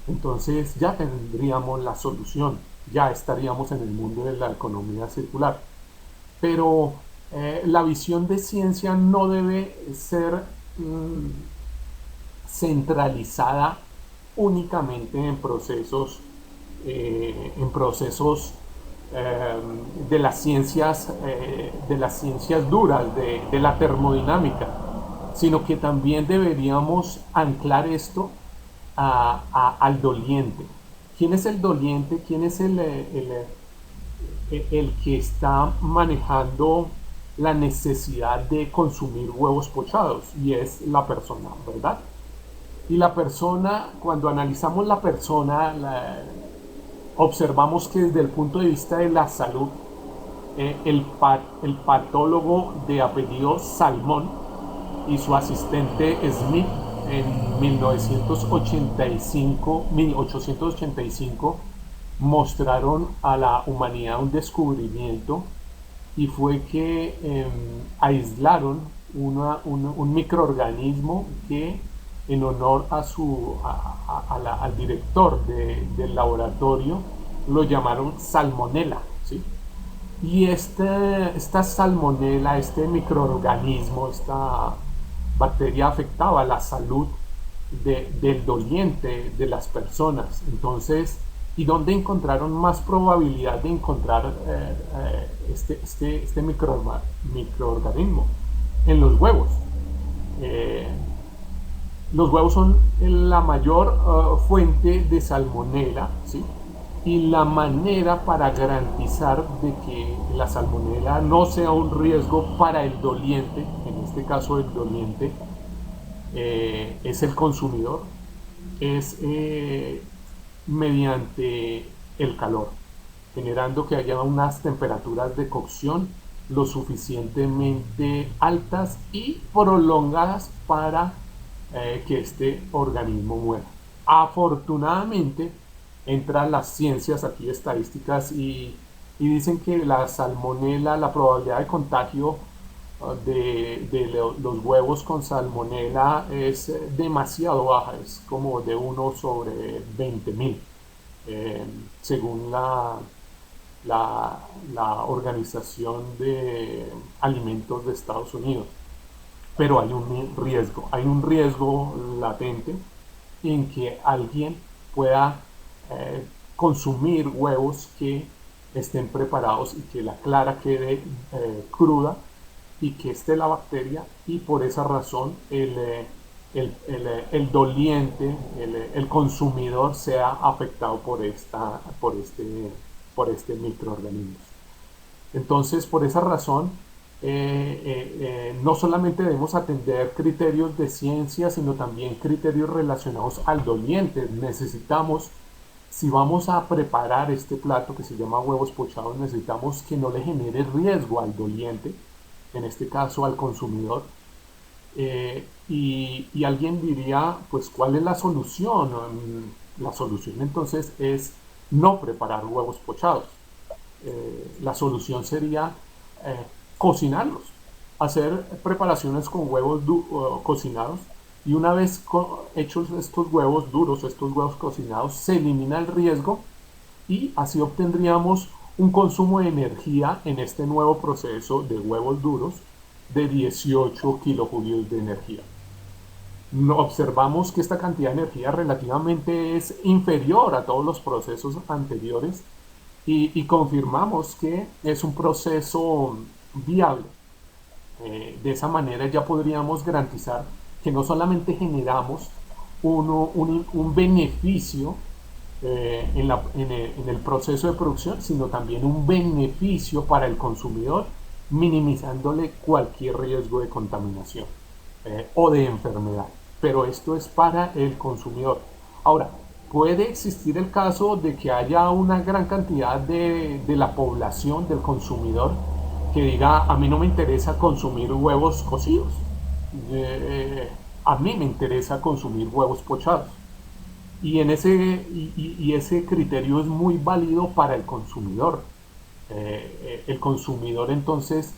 [SPEAKER 2] entonces ya tendríamos la solución, ya estaríamos en el mundo de la economía circular. Pero la visión de ciencia no debe ser centralizada únicamente en procesos de las ciencias duras, de la termodinámica, sino que también deberíamos anclar esto al doliente. ¿Quién es el doliente? ¿Quién es el que está manejando la necesidad de consumir huevos pochados? Y es la persona, ¿verdad? Y la persona, cuando analizamos la persona, observamos que desde el punto de vista de la salud, el patólogo de apellido Salmón y su asistente Smith en 1885 mostraron a la humanidad un descubrimiento, y fue que aislaron un microorganismo que, en honor al director del laboratorio, lo llamaron salmonela, ¿sí? Y esta salmonela, este microorganismo, esta bacteria afectaba la salud del doliente, de las personas. Entonces, ¿y dónde encontraron más probabilidad de encontrar este microorganismo? En los huevos. Los huevos son la mayor fuente de salmonela, ¿sí? Y la manera para garantizar de que la salmonela no sea un riesgo para el doliente, en este caso el doliente es el consumidor, es mediante el calor. generando que haya unas temperaturas de cocción lo suficientemente altas y prolongadas para que este organismo muera. Afortunadamente, entran las ciencias aquí estadísticas y dicen que la salmonela, la probabilidad de contagio los huevos con salmonela es demasiado baja, es como de 1/20.000, según la Organización de Alimentos de Estados Unidos. Pero hay un riesgo latente en que alguien pueda consumir huevos que estén preparados y que la clara quede cruda y que esté la bacteria, y por esa razón el doliente, el consumidor sea afectado por este microorganismo. Entonces, por esa razón, no solamente debemos atender criterios de ciencia, sino también criterios relacionados al doliente. Necesitamos, si vamos a preparar este plato que se llama huevos pochados, necesitamos que no le genere riesgo al doliente, en este caso al consumidor. Y alguien diría, pues, ¿cuál es la solución? La solución entonces es no preparar huevos pochados. La solución sería cocinarlos, hacer preparaciones con huevos cocinados, y una vez hechos estos huevos duros, estos huevos cocinados, se elimina el riesgo y así obtendríamos un consumo de energía en este nuevo proceso de huevos duros de 18 kilojulios de energía. Observamos que esta cantidad de energía relativamente es inferior a todos los procesos anteriores y confirmamos que es un proceso viable. De esa manera ya podríamos garantizar que no solamente generamos un beneficio en el proceso de producción, sino también un beneficio para el consumidor, minimizándole cualquier riesgo de contaminación o de enfermedad. Pero esto es para el consumidor. Ahora, puede existir el caso de que haya una gran cantidad de la población, del consumidor, que diga: a mí no me interesa consumir huevos cocidos, a mí me interesa consumir huevos pochados. Y ese criterio es muy válido para el consumidor. El consumidor entonces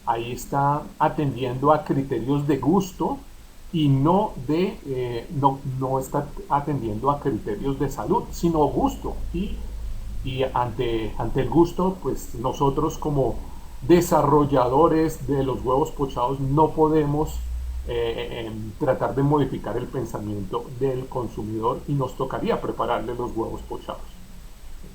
[SPEAKER 2] ahí está atendiendo a criterios de gusto y no está atendiendo a criterios de salud, sino gusto. Y ante el gusto, pues nosotros como desarrolladores de los huevos pochados no podemos tratar de modificar el pensamiento del consumidor, y nos tocaría prepararle los huevos pochados.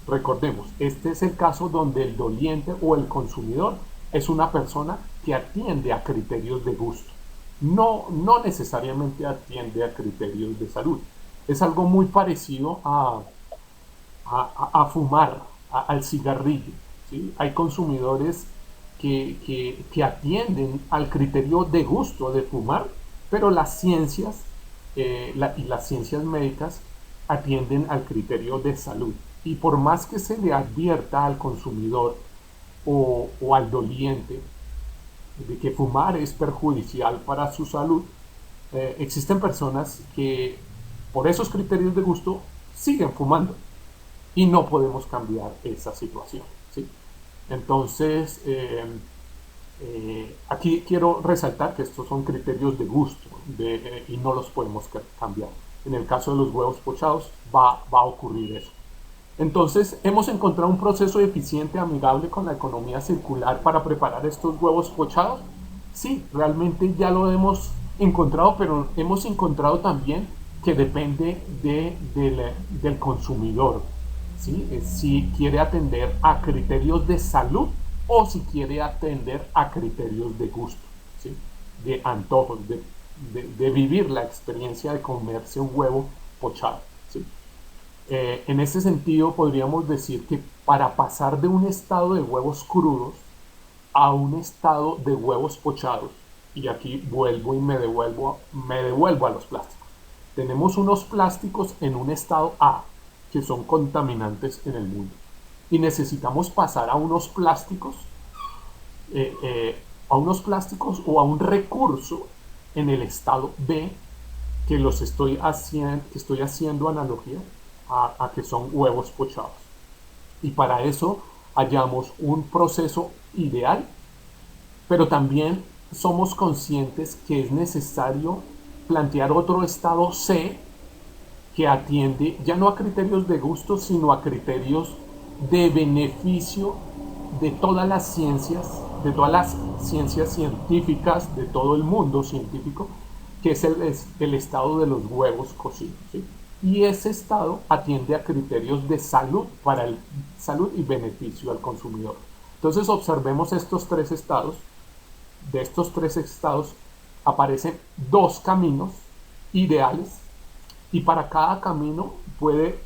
[SPEAKER 2] Recordemos, este es el caso donde el doliente o el consumidor es una persona que atiende a criterios de gusto, no necesariamente atiende a criterios de salud. Es algo muy parecido a fumar, al cigarrillo, ¿sí? Hay consumidores que atienden al criterio de gusto de fumar, pero las ciencias y las ciencias médicas atienden al criterio de salud. Y por más que se le advierta al consumidor o al doliente de que fumar es perjudicial para su salud, existen personas que por esos criterios de gusto siguen fumando, y no podemos cambiar esa situación, ¿sí? Entonces, aquí quiero resaltar que estos son criterios de gusto y no los podemos cambiar. En el caso de los huevos pochados va a ocurrir eso. Entonces, hemos encontrado un proceso eficiente, amigable con la economía circular para preparar estos huevos pochados. Sí, realmente ya lo hemos encontrado, pero hemos encontrado también que depende del consumidor, ¿sí? Si quiere atender a criterios de salud o si quiere atender a criterios de gusto, ¿sí? De antojos, de vivir la experiencia de comerse un huevo pochado, ¿sí? En ese sentido, podríamos decir que para pasar de un estado de huevos crudos a un estado de huevos pochados, y aquí vuelvo y me devuelvo a los plásticos. Tenemos unos plásticos en un estado A que son contaminantes en el mundo. y necesitamos pasar a unos plásticos, o a un recurso en el estado B, que estoy haciendo analogía a que son huevos pochados. Y para eso hallamos un proceso ideal, pero también somos conscientes que es necesario plantear otro estado C que atiende ya no a criterios de gusto, sino a criterios de beneficio de todas las ciencias, científicas, de todo el mundo científico, que es el estado de los huevos cocidos, ¿sí? Y ese estado atiende a criterios de salud, salud y beneficio al consumidor. Entonces observemos estos tres estados. De estos tres estados aparecen dos caminos ideales, y para cada camino puede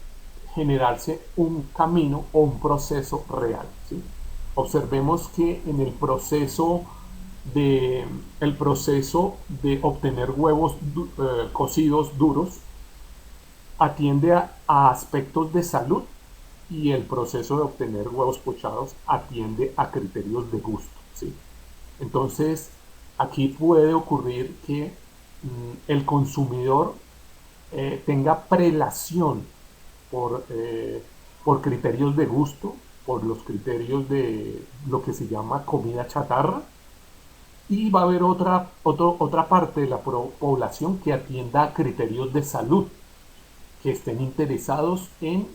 [SPEAKER 2] generarse un camino o un proceso real, ¿sí? Observemos que en el proceso de obtener huevos cocidos duros atiende a aspectos de salud, y el proceso de obtener huevos pochados atiende a criterios de gusto, ¿sí? Entonces, aquí puede ocurrir que el consumidor tenga prelación por criterios de gusto, por los criterios de lo que se llama comida chatarra, y va a haber otra parte de la población que atienda a criterios de salud, que estén interesados en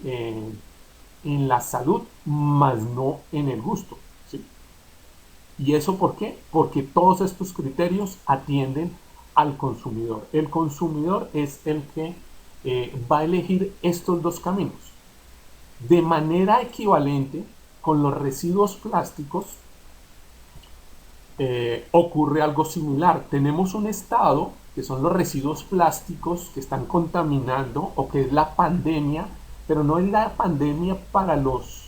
[SPEAKER 2] la salud, más no en el gusto, ¿sí? ¿Y eso por qué? Porque todos estos criterios atienden al consumidor. El consumidor es el que va a elegir estos dos caminos. De manera equivalente, con los residuos plásticos ocurre algo similar. Tenemos un estado que son los residuos plásticos que están contaminando, o que es la pandemia, pero no es la pandemia para los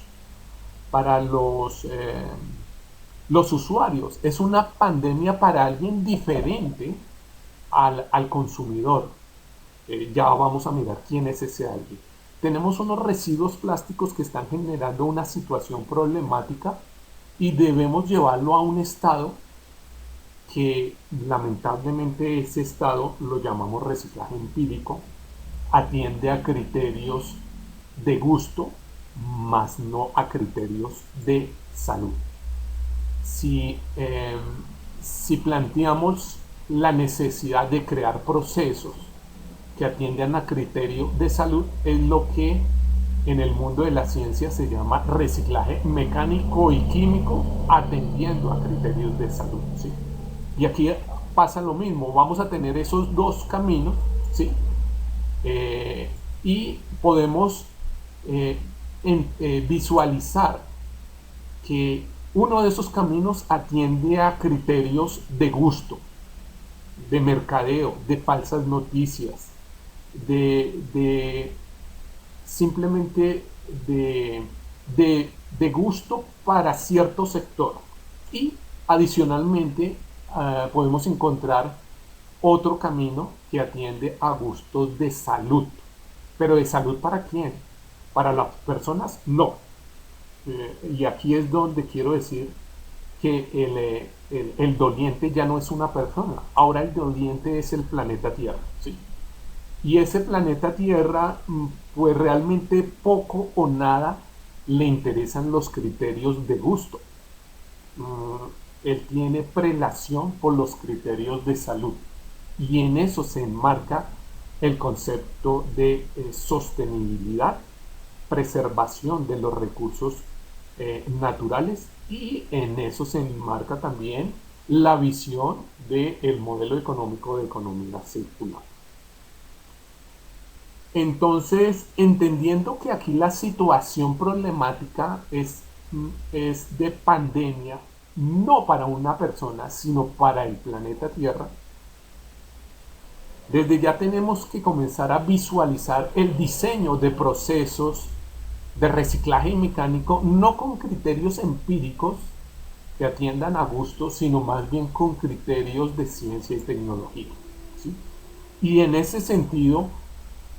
[SPEAKER 2] usuarios, es una pandemia para alguien diferente al consumidor. Ya vamos a mirar quién es ese alguien. Tenemos unos residuos plásticos que están generando una situación problemática, y debemos llevarlo a un estado que lamentablemente ese estado lo llamamos reciclaje empírico, atiende a criterios de gusto, más no a criterios de salud. Si planteamos la necesidad de crear procesos que atiendan a criterio de salud, es lo que en el mundo de la ciencia se llama reciclaje mecánico y químico, atendiendo a criterios de salud, ¿sí? Y aquí pasa lo mismo, vamos a tener esos dos caminos, ¿sí? Y podemos visualizar que uno de esos caminos atiende a criterios de gusto, de mercadeo, de falsas noticias, simplemente de gusto para cierto sector. Y adicionalmente podemos encontrar otro camino que atiende a gustos de salud. ¿Pero de salud para quién? ¿Para las personas? No. Y aquí es donde quiero decir que el doliente ya no es una persona. Ahora el doliente es el planeta Tierra, ¿sí? Y ese planeta Tierra, pues realmente poco o nada le interesan los criterios de gusto. Él tiene prelación por los criterios de salud, y en eso se enmarca el concepto de sostenibilidad, preservación de los recursos naturales, y en eso se enmarca también la visión del modelo económico de economía circular. Entonces, entendiendo que aquí la situación problemática es de pandemia, no para una persona, sino para el planeta Tierra, desde ya tenemos que comenzar a visualizar el diseño de procesos de reciclaje mecánico, no con criterios empíricos que atiendan a gustos, sino más bien con criterios de ciencia y tecnología, ¿sí? Y en ese sentido,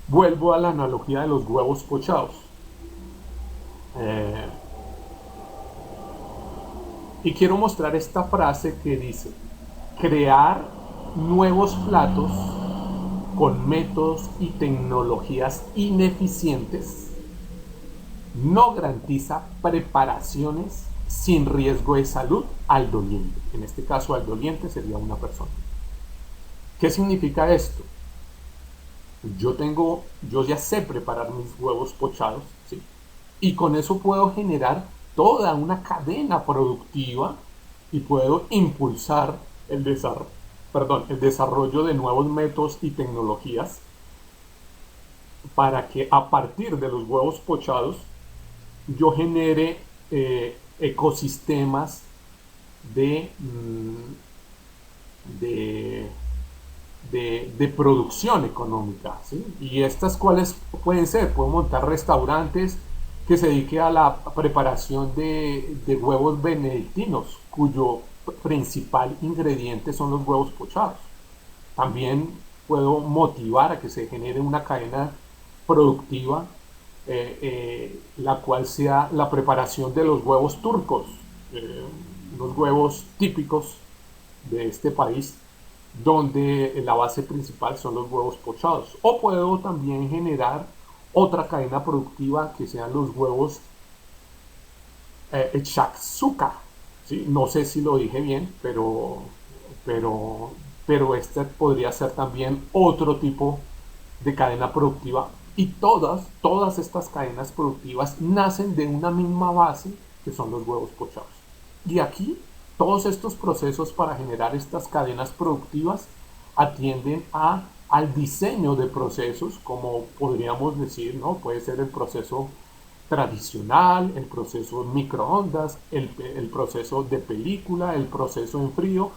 [SPEAKER 2] vuelvo a la analogía de los huevos pochados. Y quiero mostrar esta frase que dice, crear nuevos platos con métodos y tecnologías ineficientes no garantiza preparaciones sin riesgo de salud al doliente. En este caso, al doliente sería una persona. ¿Qué significa esto? Yo ya sé preparar mis huevos pochados, ¿sí? Y con eso puedo generar toda una cadena productiva y puedo impulsar el desarrollo de nuevos métodos y tecnologías para que a partir de los huevos pochados yo genere ecosistemas de, de producción económica, ¿sí? Y estas cuáles pueden ser, puedo montar restaurantes que se dedique a la preparación de huevos benedictinos, cuyo principal ingrediente son los huevos pochados. También puedo motivar a que se genere una cadena productiva, la cual sea la preparación de los huevos turcos, los huevos típicos de este país, donde la base principal son los huevos pochados. O puedo también generar otra cadena productiva que sean los huevos shakshuka, ¿sí? No sé si lo dije bien, pero este podría ser también otro tipo de cadena productiva. Y todas estas cadenas productivas nacen de una misma base, que son los huevos pochados. Y aquí todos estos procesos para generar estas cadenas productivas atienden al diseño de procesos, como podríamos decir, ¿no? Puede ser el proceso tradicional, el proceso microondas, el proceso de película, el proceso en frío,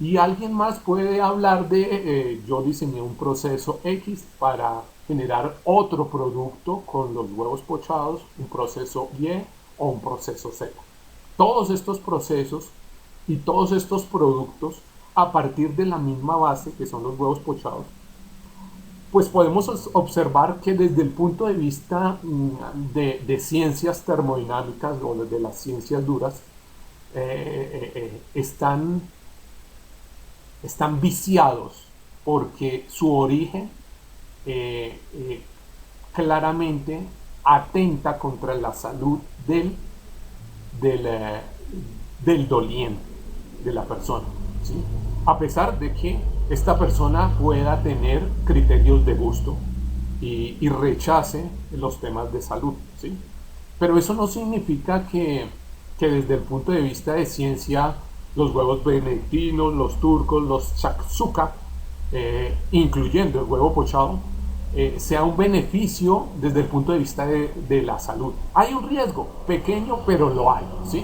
[SPEAKER 2] y alguien más puede hablar de yo diseñé un proceso X para generar otro producto con los huevos pochados, un proceso Y o un proceso Z. Todos estos procesos y todos estos productos a partir de la misma base que son los huevos pochados, pues podemos observar que desde el punto de vista de ciencias termodinámicas o de las ciencias duras, están viciados porque su origen claramente atenta contra la salud del doliente, de la persona, ¿sí? A pesar de que esta persona pueda tener criterios de gusto y rechace los temas de salud, ¿sí? Pero eso no significa que desde el punto de vista de ciencia los huevos benedictinos, los turcos, los shakshuka, incluyendo el huevo pochado, sea un beneficio desde el punto de vista de la salud. Hay un riesgo pequeño, pero lo hay, ¿sí?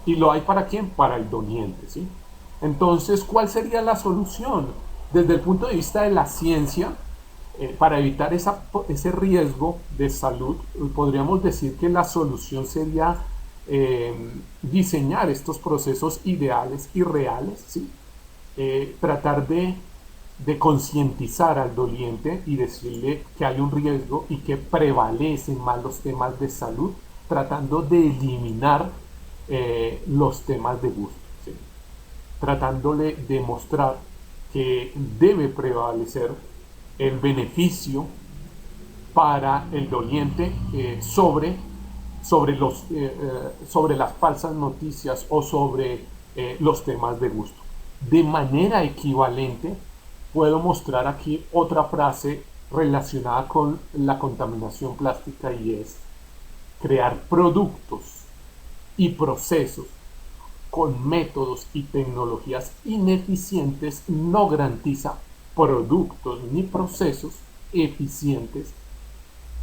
[SPEAKER 2] ¿Y lo hay para quién? Para el doliente, ¿sí? Entonces, ¿cuál sería la solución? Desde el punto de vista de la ciencia, para evitar ese riesgo de salud, podríamos decir que la solución sería diseñar estos procesos ideales y reales, ¿sí? Tratar de concientizar al doliente y decirle que hay un riesgo y que prevalecen más los temas de salud, tratando de eliminar los temas de gusto, ¿sí? Tratándole de mostrar que debe prevalecer el beneficio para el doliente sobre las falsas noticias o sobre los temas de gusto. De manera equivalente, puedo mostrar aquí otra frase relacionada con la contaminación plástica, y es: crear productos y procesos con métodos y tecnologías ineficientes no garantiza productos ni procesos eficientes,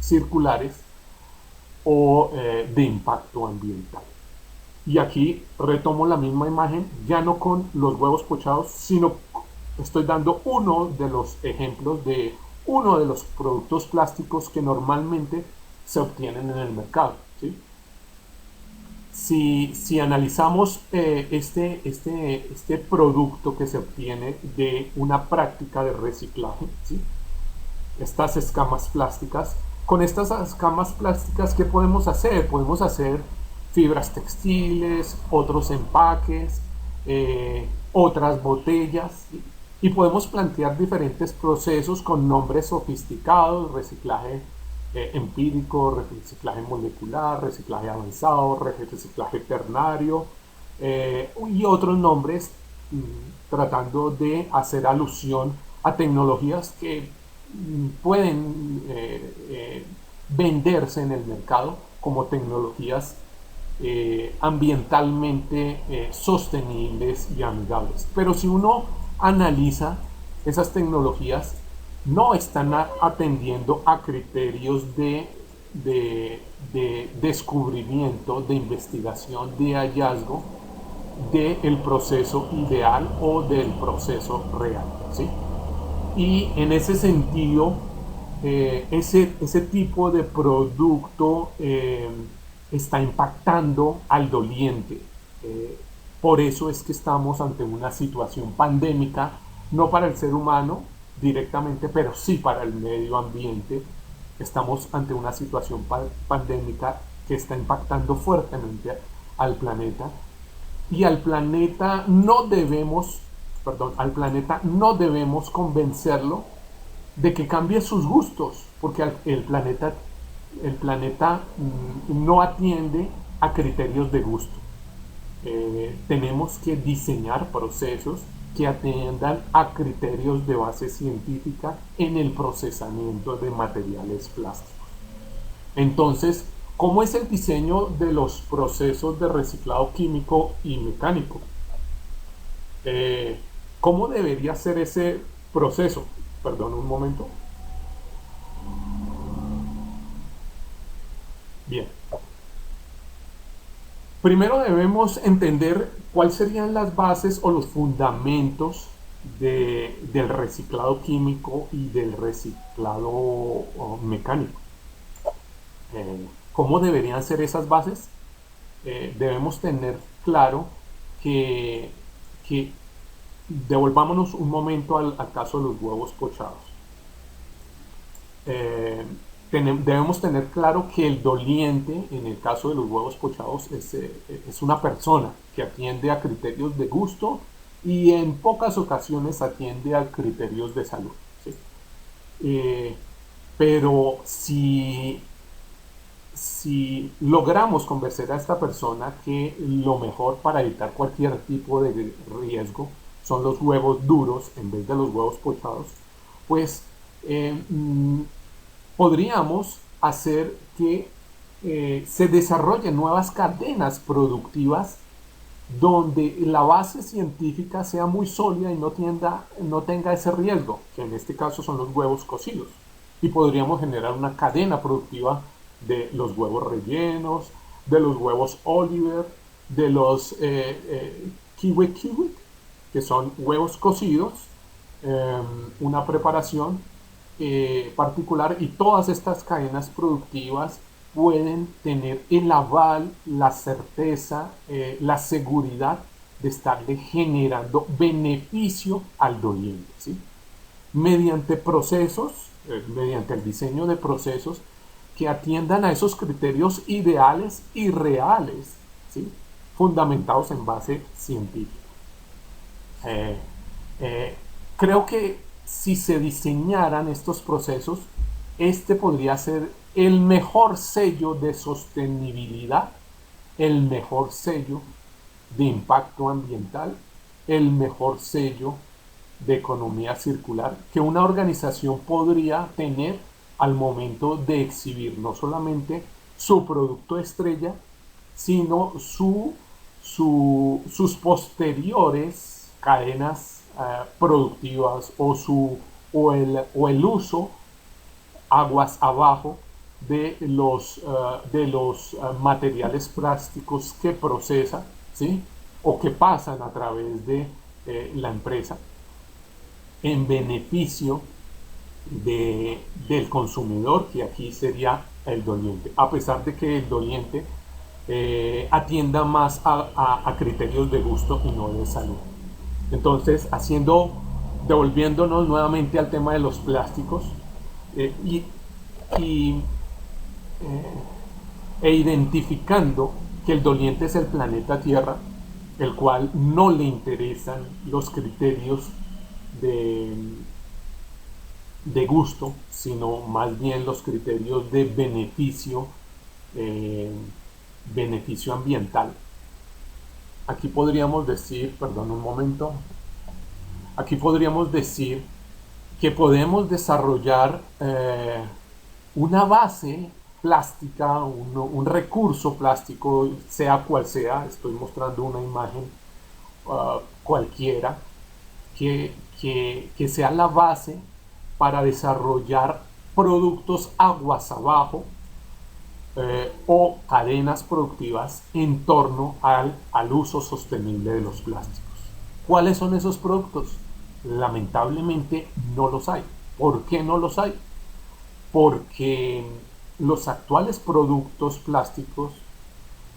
[SPEAKER 2] circulares o de impacto ambiental. Y aquí retomo la misma imagen, ya no con los huevos pochados, sino estoy dando uno de los ejemplos de uno de los productos plásticos que normalmente se obtienen en el mercado, ¿sí? Si analizamos este producto que se obtiene de una práctica de reciclaje, ¿sí? Estas escamas plásticas, con estas escamas plásticas, ¿qué podemos hacer? Podemos hacer fibras textiles, otros empaques, otras botellas, y podemos plantear diferentes procesos con nombres sofisticados: reciclaje empírico, reciclaje molecular, reciclaje avanzado, reciclaje ternario, y otros nombres, tratando de hacer alusión a tecnologías que pueden venderse en el mercado como tecnologías ambientalmente sostenibles y amigables. Pero si uno analiza, esas tecnologías no están atendiendo a criterios de descubrimiento, de investigación, de hallazgo del proceso ideal o del proceso real, ¿sí? Y en ese sentido, ese tipo de producto está impactando al doliente. Por eso es que estamos ante una situación pandémica, no para el ser humano directamente, pero sí para el medio ambiente. Estamos ante una situación pandémica que está impactando fuertemente al planeta, y al planeta no debemos convencerlo de que cambie sus gustos, porque el planeta no atiende a criterios de gusto. Tenemos que diseñar procesos que atiendan a criterios de base científica en el procesamiento de materiales plásticos. Entonces, ¿cómo es el diseño de los procesos de reciclado químico y mecánico? ¿Cómo debería ser ese proceso? Perdón, un momento. Bien. Primero debemos entender cuáles serían las bases o los fundamentos del reciclado químico y del reciclado mecánico. ¿Cómo deberían ser esas bases? Debemos tener claro que devolvámonos un momento al caso de los huevos pochados. Debemos tener claro que el doliente, en el caso de los huevos pochados, es una persona que atiende a criterios de gusto y en pocas ocasiones atiende a criterios de salud, ¿sí? Pero si logramos convencer a esta persona que lo mejor para evitar cualquier tipo de riesgo son los huevos duros en vez de los huevos pochados, pues podríamos hacer que se desarrollen nuevas cadenas productivas donde la base científica sea muy sólida y no tenga ese riesgo, que en este caso son los huevos cocidos. Y podríamos generar una cadena productiva de los huevos rellenos, de los huevos Oliver, de los kiwi, que son huevos cocidos, una preparación particular, y todas estas cadenas productivas pueden tener el aval, la certeza, la seguridad de estarle generando beneficio al doliente, ¿sí? Mediante procesos, mediante el diseño de procesos que atiendan a esos criterios ideales y reales, ¿sí? Fundamentados en base científica. Creo que si se diseñaran estos procesos, este podría ser el mejor sello de sostenibilidad, el mejor sello de impacto ambiental, el mejor sello de economía circular que una organización podría tener al momento de exhibir no solamente su producto estrella, sino sus posteriores cadenas productivas o el uso aguas abajo de los materiales plásticos que procesa, ¿sí? O que pasan a través de la empresa en beneficio del consumidor, que aquí sería el doliente, a pesar de que el doliente atienda más a criterios de gusto y no de salud. Entonces, devolviéndonos nuevamente al tema de los plásticos, e identificando que el doliente es el planeta Tierra, el cual no le interesan los criterios de, de gusto, sino más bien los criterios de beneficio, eh, beneficio ambiental. Aquí podríamos decir, perdón un momento, aquí podríamos decir que podemos desarrollar una base plástica, un recurso plástico, sea cual sea, estoy mostrando una imagen cualquiera, que sea la base para desarrollar productos aguas abajo o cadenas productivas en torno al uso sostenible de los plásticos. ¿Cuáles son esos productos? Lamentablemente no los hay. ¿Por qué no los hay? Porque los actuales productos plásticos,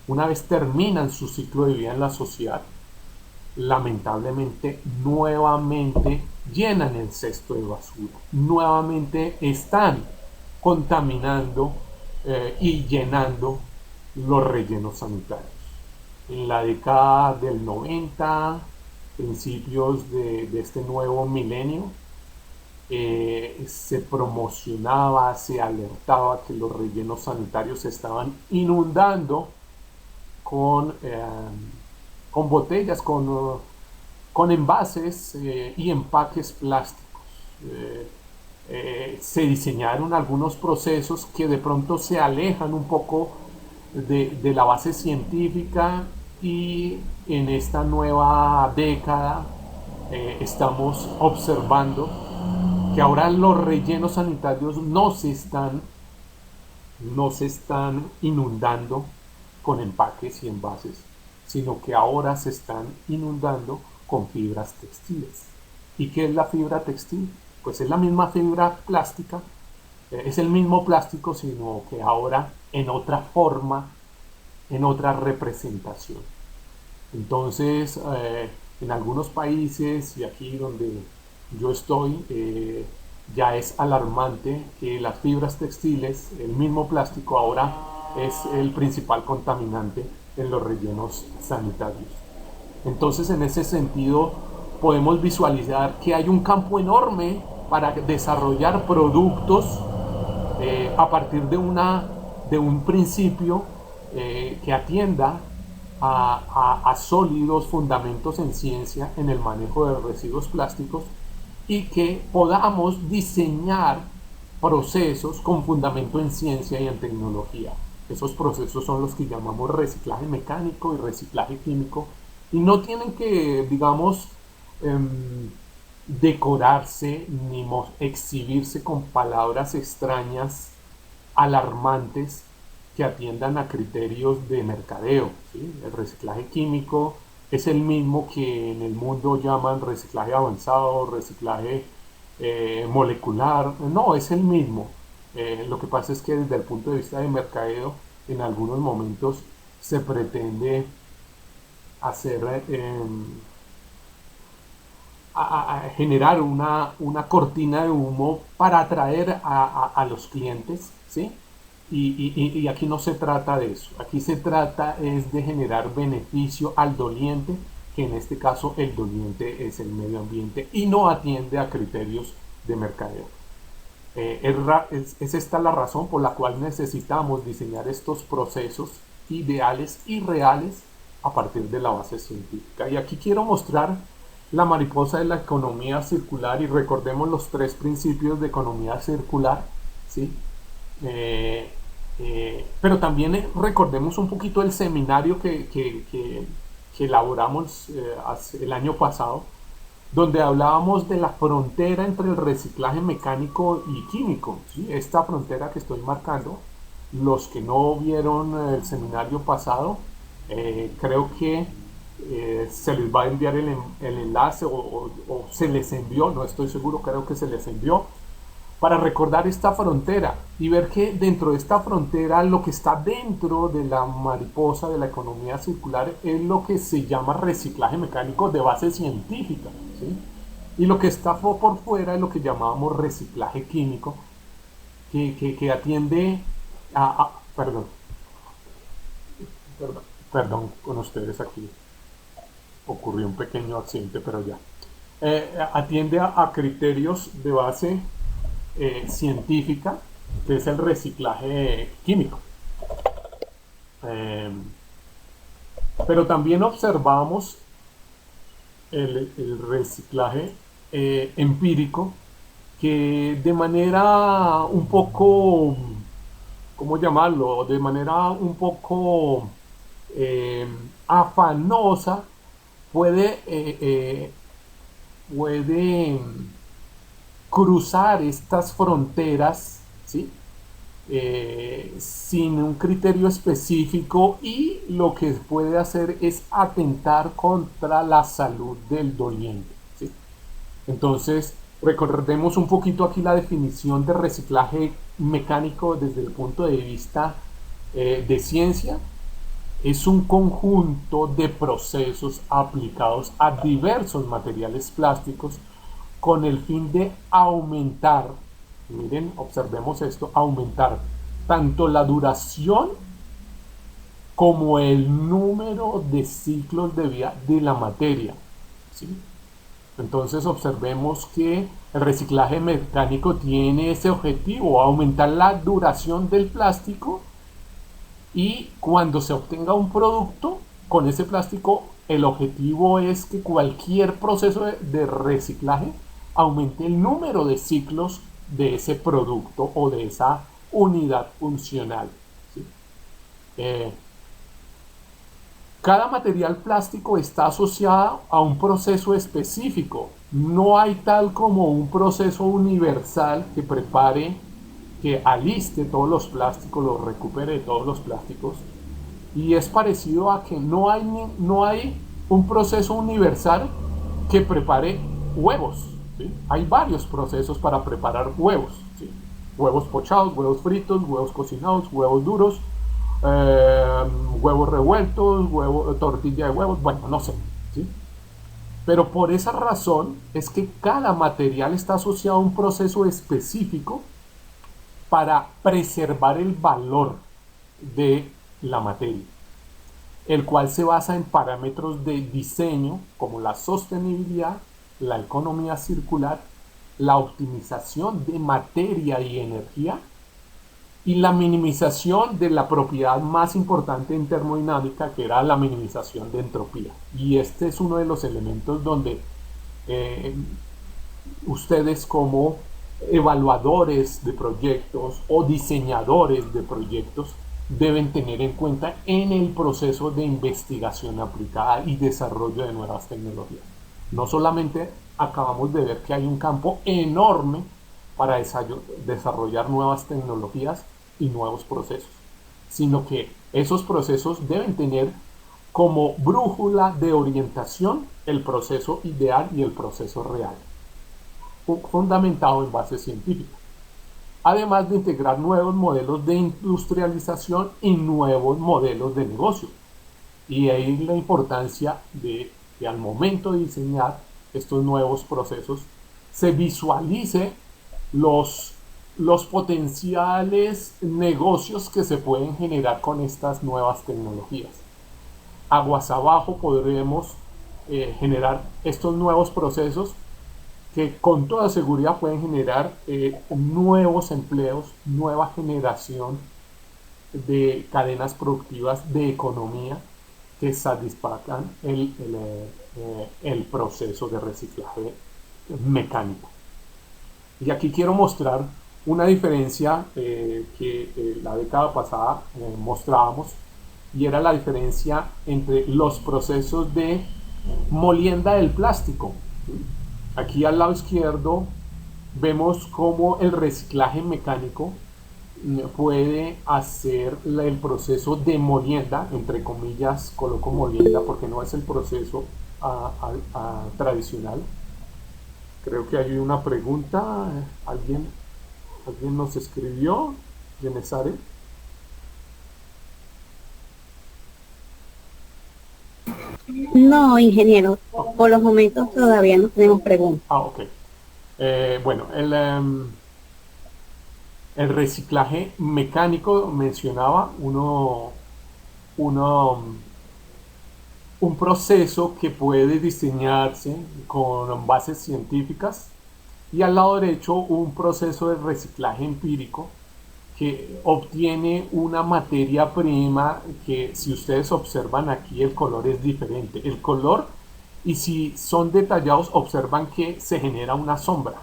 [SPEAKER 2] una vez terminan su ciclo de vida en la sociedad, lamentablemente nuevamente llenan el cesto de basura, nuevamente están contaminando y llenando los rellenos sanitarios. En la década del 90, principios de este nuevo milenio, se promocionaba, se alertaba que los rellenos sanitarios se estaban inundando con botellas, con envases y empaques plásticos. Se diseñaron algunos procesos que de pronto se alejan un poco de la base científica, y en esta nueva década estamos observando que ahora los rellenos sanitarios no se están inundando con empaques y envases, sino que ahora se están inundando con fibras textiles. ¿Y qué es la fibra textil? Pues es la misma fibra plástica, es el mismo plástico, sino que ahora en otra forma, en otra representación. Entonces, en algunos países, y aquí donde yo estoy, ya es alarmante que las fibras textiles, el mismo plástico, ahora es el principal contaminante en los rellenos sanitarios. Entonces, en ese sentido, podemos visualizar que hay un campo enorme para desarrollar productos a partir de un principio que atienda a sólidos fundamentos en ciencia en el manejo de residuos plásticos, y que podamos diseñar procesos con fundamento en ciencia y en tecnología. Esos procesos son los que llamamos reciclaje mecánico y reciclaje químico, y no tienen que, digamos, decorarse ni exhibirse con palabras extrañas, alarmantes, que atiendan a criterios de mercadeo, ¿sí? El reciclaje químico es el mismo que en el mundo llaman reciclaje avanzado, reciclaje molecular. No, es el mismo. Lo que pasa es que desde el punto de vista de mercadeo, en algunos momentos se pretende hacer generar una cortina de humo para atraer a los clientes, ¿sí? Y aquí no se trata de eso. Aquí se trata es de generar beneficio al doliente, que en este caso el doliente es el medio ambiente y no atiende a criterios de mercadeo. Es esta la razón por la cual necesitamos diseñar estos procesos ideales y reales a partir de la base científica. Y aquí quiero mostrar la mariposa de la economía circular, y recordemos los 3 principios de economía circular, ¿sí? Pero también recordemos un poquito el seminario que elaboramos el año pasado, donde hablábamos de la frontera entre el reciclaje mecánico y químico, ¿sí? Esta frontera que estoy marcando, los que no vieron el seminario pasado, creo que se les va a enviar el enlace o se les envió, no estoy seguro, creo que se les envió, para recordar esta frontera y ver que dentro de esta frontera, lo que está dentro de la mariposa de la economía circular es lo que se llama reciclaje mecánico de base científica, ¿sí? Y lo que está por fuera es lo que llamamos reciclaje químico, que atiende perdón, Perdón con ustedes aquí. Ocurrió un pequeño accidente, pero ya. Atiende a criterios de base científica, que es el reciclaje químico. Eh, pero también observamos el reciclaje empírico, que de manera un poco, ¿cómo llamarlo? De manera un poco afanosa puede cruzar estas fronteras, ¿sí? Sin un criterio específico, y lo que puede hacer es atentar contra la salud del doliente, ¿sí? Entonces, recordemos un poquito aquí la definición de reciclaje mecánico desde el punto de vista de ciencia. Es un conjunto de procesos aplicados a diversos materiales plásticos con el fin de aumentar, miren, observemos esto, aumentar tanto la duración como el número de ciclos de vida de la materia, ¿sí? Entonces observemos que el reciclaje mecánico tiene ese objetivo, aumentar la duración del plástico, y cuando se obtenga un producto con ese plástico, el objetivo es que cualquier proceso de reciclaje aumente el número de ciclos de ese producto o de esa unidad funcional, ¿sí? Cada material plástico está asociado a un proceso específico. No hay tal como un proceso universal que prepare, que aliste todos los plásticos, los recupere de todos los plásticos. Y es parecido a que no hay un proceso universal que prepare huevos, ¿sí? Hay varios procesos para preparar huevos, ¿sí? Huevos pochados, huevos fritos, huevos cocinados, huevos duros, huevos revueltos, tortilla de huevos, bueno, no sé, ¿sí? Pero por esa razón es que cada material está asociado a un proceso específico para preservar el valor de la materia, el cual se basa en parámetros de diseño como la sostenibilidad, la economía circular, la optimización de materia y energía, y la minimización de la propiedad más importante en termodinámica, que era la minimización de entropía. Y este es uno de los elementos donde ustedes, como evaluadores de proyectos o diseñadores de proyectos, deben tener en cuenta en el proceso de investigación aplicada y desarrollo de nuevas tecnologías. No solamente acabamos de ver que hay un campo enorme para desarrollar nuevas tecnologías y nuevos procesos, sino que esos procesos deben tener como brújula de orientación el proceso ideal y el proceso real, fundamentado en bases científicas, además de integrar nuevos modelos de industrialización y nuevos modelos de negocio. Y ahí la importancia de que al momento de diseñar estos nuevos procesos se visualice los potenciales negocios que se pueden generar con estas nuevas tecnologías. Aguas abajo podremos generar estos nuevos procesos que con toda seguridad pueden generar nuevos empleos, nueva generación de cadenas productivas de economía que satisfagan el proceso de reciclaje mecánico. Y aquí quiero mostrar una diferencia que la década pasada mostrábamos, y era la diferencia entre los procesos de molienda del plástico. Aquí al lado izquierdo vemos cómo el reciclaje mecánico puede hacer el proceso de molienda, entre comillas coloco molienda porque no es el proceso tradicional. Creo que hay una pregunta, alguien nos escribió, Genesare.
[SPEAKER 1] No, ingeniero, por los momentos todavía no tenemos preguntas.
[SPEAKER 2] Ok. Bueno, el reciclaje mecánico mencionaba uno un proceso que puede diseñarse con bases científicas y al lado derecho un proceso de reciclaje empírico que obtiene una materia prima que, si ustedes observan aquí, el color es diferente. El color, y si son detallados, observan que se genera una sombra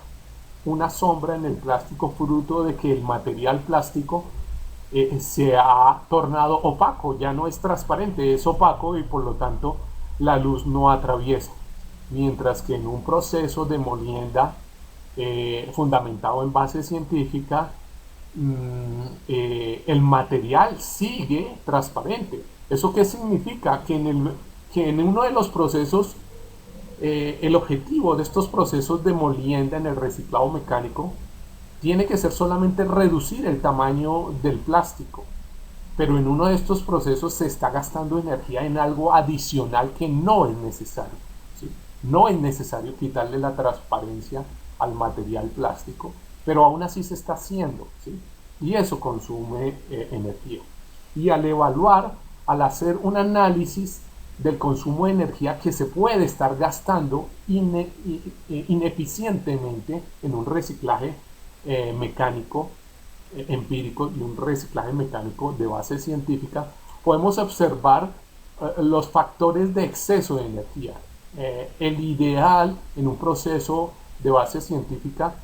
[SPEAKER 2] en el plástico fruto de que el material plástico se ha tornado opaco, ya no es transparente, es opaco y por lo tanto la luz no atraviesa. Mientras que en un proceso de molienda fundamentado en base científica, el material sigue transparente. ¿Eso qué significa? Que en uno de los procesos, el objetivo de estos procesos de molienda en el reciclado mecánico tiene que ser solamente reducir el tamaño del plástico, pero en uno de estos procesos se está gastando energía en algo adicional que no es necesario, ¿sí? No es necesario quitarle la transparencia al material plástico, pero aún así se está haciendo, ¿sí? Y eso consume energía. Y al hacer un análisis del consumo de energía que se puede estar gastando ineficientemente en un reciclaje mecánico empírico y un reciclaje mecánico de base científica, podemos observar los factores de exceso de energía. El ideal en un proceso de base científica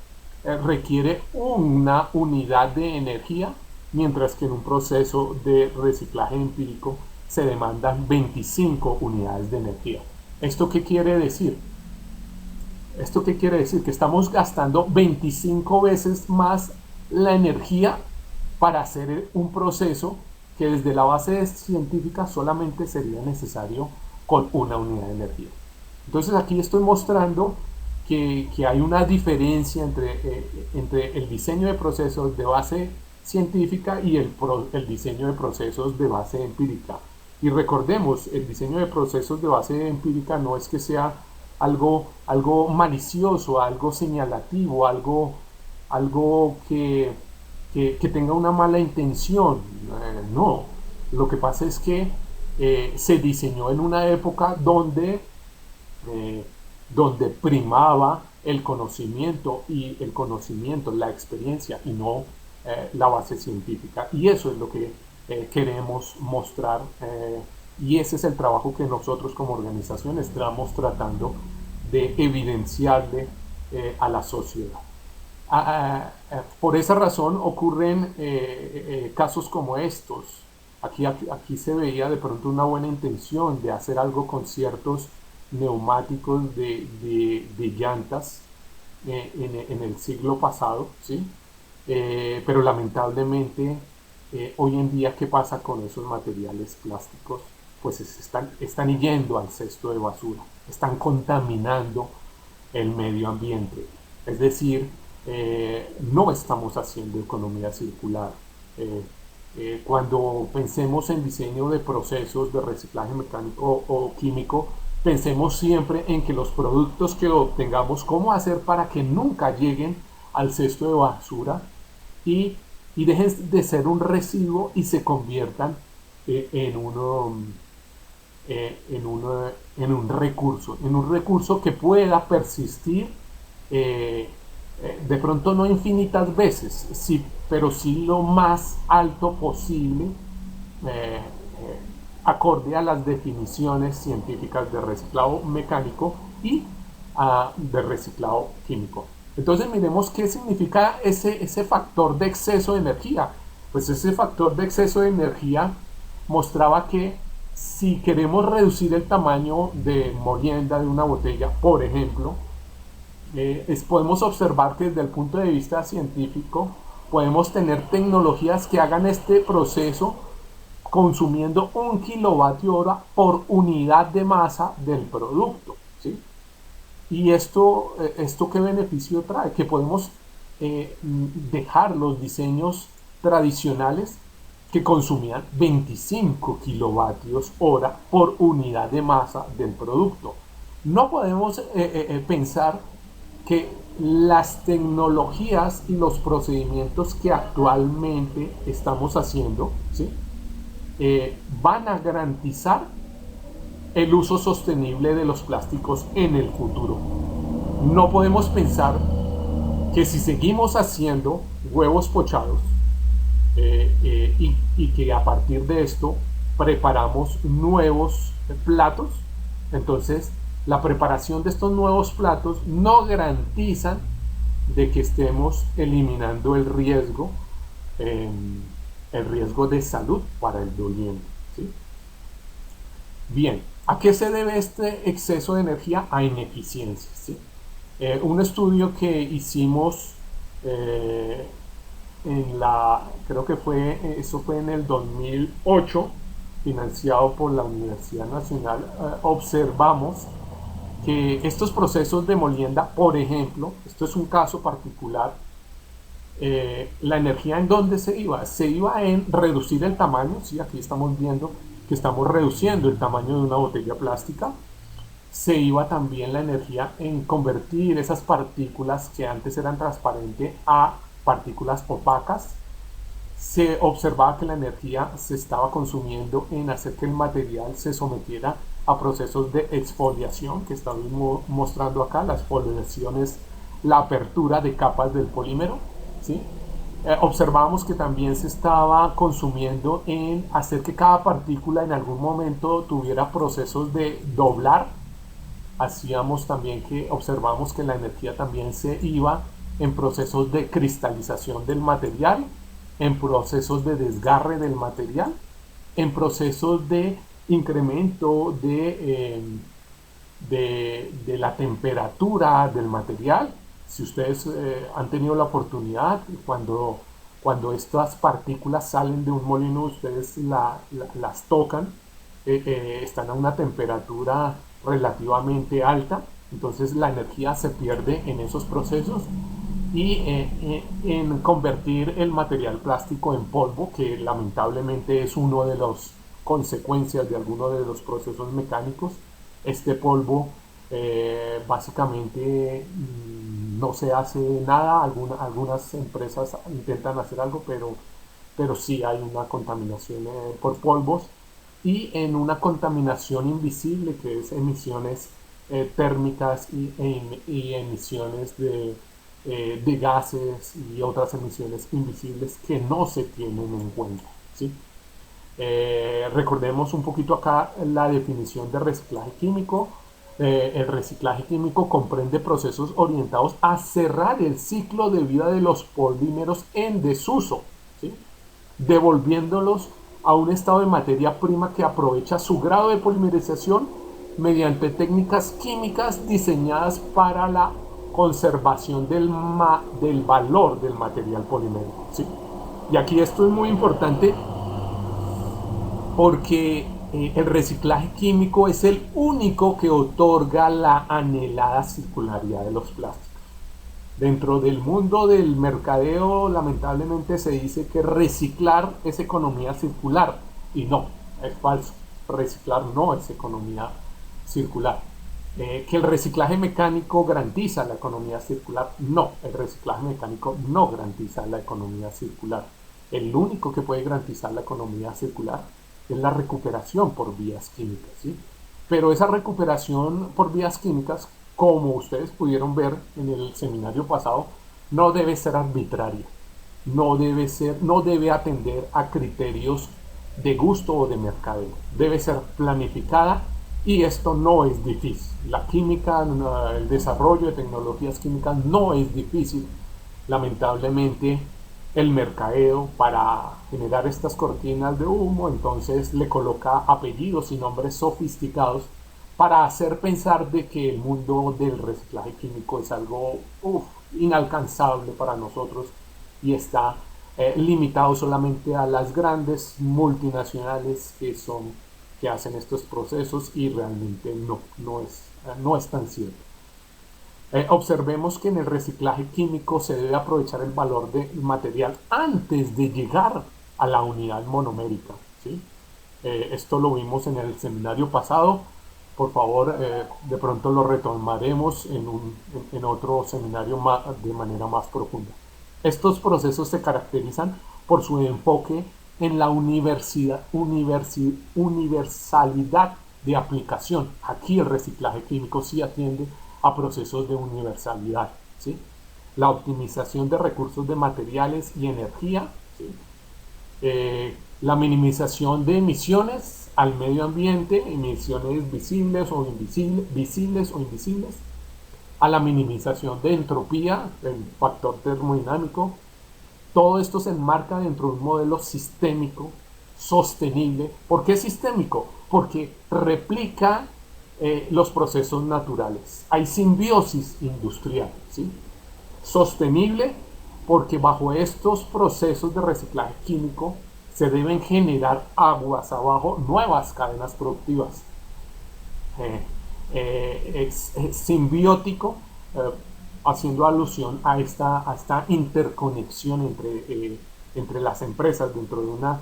[SPEAKER 2] requiere una unidad de energía, mientras que en un proceso de reciclaje empírico se demandan 25 unidades de energía. ¿Esto qué quiere decir? ¿Esto qué quiere decir? Que estamos gastando 25 veces más la energía para hacer un proceso que desde la base científica solamente sería necesario con una unidad de energía. Entonces aquí estoy mostrando que hay una diferencia entre el diseño de procesos de base científica y el diseño de procesos de base empírica. Y recordemos, el diseño de procesos de base empírica no es que sea algo malicioso, algo señalativo, algo que tenga una mala intención. No, lo que pasa es que se diseñó en una época donde primaba el conocimiento, la experiencia y no la base científica. Y eso es lo que queremos mostrar, y ese es el trabajo que nosotros como organización estamos tratando de evidenciarle a la sociedad. Por esa razón ocurren casos como estos. Aquí se veía de pronto una buena intención de hacer algo con ciertos neumáticos de llantas en el siglo pasado, ¿sí? Pero lamentablemente hoy en día, ¿qué pasa con esos materiales plásticos? Pues están yendo al cesto de basura, están contaminando el medio ambiente. Es decir, no estamos haciendo economía circular. Cuando pensemos en diseño de procesos de reciclaje mecánico o químico, pensemos siempre en que los productos que obtengamos, cómo hacer para que nunca lleguen al cesto de basura y dejen de ser un residuo y se conviertan en un recurso que pueda persistir, de pronto no infinitas veces, sí, pero sí lo más alto posible, acorde a las definiciones científicas de reciclado mecánico y de reciclado químico. Entonces miremos qué significa ese factor de exceso de energía. Pues ese factor de exceso de energía mostraba que si queremos reducir el tamaño de molienda de una botella, por ejemplo, podemos observar que desde el punto de vista científico podemos tener tecnologías que hagan este proceso consumiendo 1 kilovatio hora por unidad de masa del producto, ¿sí? ¿Y esto qué beneficio trae? Que podemos dejar los diseños tradicionales que consumían 25 kilovatios hora por unidad de masa del producto. No podemos pensar que las tecnologías y los procedimientos que actualmente estamos haciendo, ¿sí? Van a garantizar el uso sostenible de los plásticos en el futuro. No podemos pensar que si seguimos haciendo huevos pochados y que a partir de esto preparamos nuevos platos, entonces la preparación de estos nuevos platos no garantizan de que estemos eliminando el riesgo de salud para el doliente, ¿sí? Bien, ¿a qué se debe este exceso de energía? A ineficiencia, ¿sí? Un estudio que hicimos creo que eso fue en el 2008, financiado por la Universidad Nacional, observamos que estos procesos de molienda, por ejemplo, esto es un caso particular, la energía en dónde se iba en reducir el tamaño, ¿sí? Aquí estamos viendo que estamos reduciendo el tamaño de una botella plástica. Se iba también la energía en convertir esas partículas que antes eran transparentes a partículas opacas. Se observaba que la energía se estaba consumiendo en hacer que el material se sometiera a procesos de exfoliación, que estamos mostrando acá. La exfoliación es la apertura de capas del polímero, ¿sí? Observamos que también se estaba consumiendo en hacer que cada partícula en algún momento tuviera procesos de doblar. Hacíamos también que observamos que la energía también se iba en procesos de cristalización del material, en procesos de desgarre del material, en procesos de incremento de la temperatura del material. Si ustedes han tenido la oportunidad, cuando estas partículas salen de un molino, ustedes las tocan, están a una temperatura relativamente alta, entonces la energía se pierde en esos procesos y en convertir el material plástico en polvo, que lamentablemente es una de las consecuencias de algunos de los procesos mecánicos. Este polvo básicamente no se hace nada. Algunas empresas intentan hacer algo, pero sí hay una contaminación por polvos y en una contaminación invisible, que es emisiones térmicas y emisiones de gases y otras emisiones invisibles que no se tienen en cuenta, ¿sí? Recordemos un poquito acá la definición de reciclaje químico. El reciclaje químico comprende procesos orientados a cerrar el ciclo de vida de los polímeros en desuso, ¿sí? Devolviéndolos a un estado de materia prima que aprovecha su grado de polimerización mediante técnicas químicas diseñadas para la conservación del valor del material polimérico, ¿sí? Y aquí esto es muy importante porque el reciclaje químico es el único que otorga la anhelada circularidad de los plásticos. Dentro del mundo del mercadeo, lamentablemente se dice que reciclar es economía circular, y no, es falso. Reciclar no es economía circular. Que el reciclaje mecánico garantiza la economía circular, no, el reciclaje mecánico no garantiza la economía circular. El único que puede garantizar la economía circular es la recuperación por vías químicas, ¿sí? Pero esa recuperación por vías químicas, como ustedes pudieron ver en el seminario pasado, no debe ser arbitraria, no debe atender a criterios de gusto o de mercadeo, debe ser planificada, y esto no es difícil. La química, el desarrollo de tecnologías químicas no es difícil. Lamentablemente el mercadeo, para generar estas cortinas de humo, entonces le coloca apellidos y nombres sofisticados para hacer pensar de que el mundo del reciclaje químico es algo inalcanzable para nosotros y está limitado solamente a las grandes multinacionales que hacen estos procesos, y realmente no es tan cierto. Observemos que en el reciclaje químico se debe aprovechar el valor del material antes de llegar a la unidad monomérica, ¿sí? Esto lo vimos en el seminario pasado. Por favor, de pronto lo retomaremos en otro seminario de manera más profunda. Estos procesos se caracterizan por su enfoque en la universalidad de aplicación. Aquí el reciclaje químico sí atiende a procesos de universalidad, ¿sí? La optimización de recursos de materiales y energía, ¿sí? La minimización de emisiones al medio ambiente, emisiones visibles o invisibles, a la minimización de entropía, el factor termodinámico. Todo esto se enmarca dentro de un modelo sistémico, sostenible. ¿Por qué sistémico? Porque replica los procesos naturales. Hay simbiosis industrial, ¿sí? Sostenible porque bajo estos procesos de reciclaje químico se deben generar aguas abajo nuevas cadenas productivas. Es simbiótico, haciendo alusión a esta interconexión entre las empresas dentro de una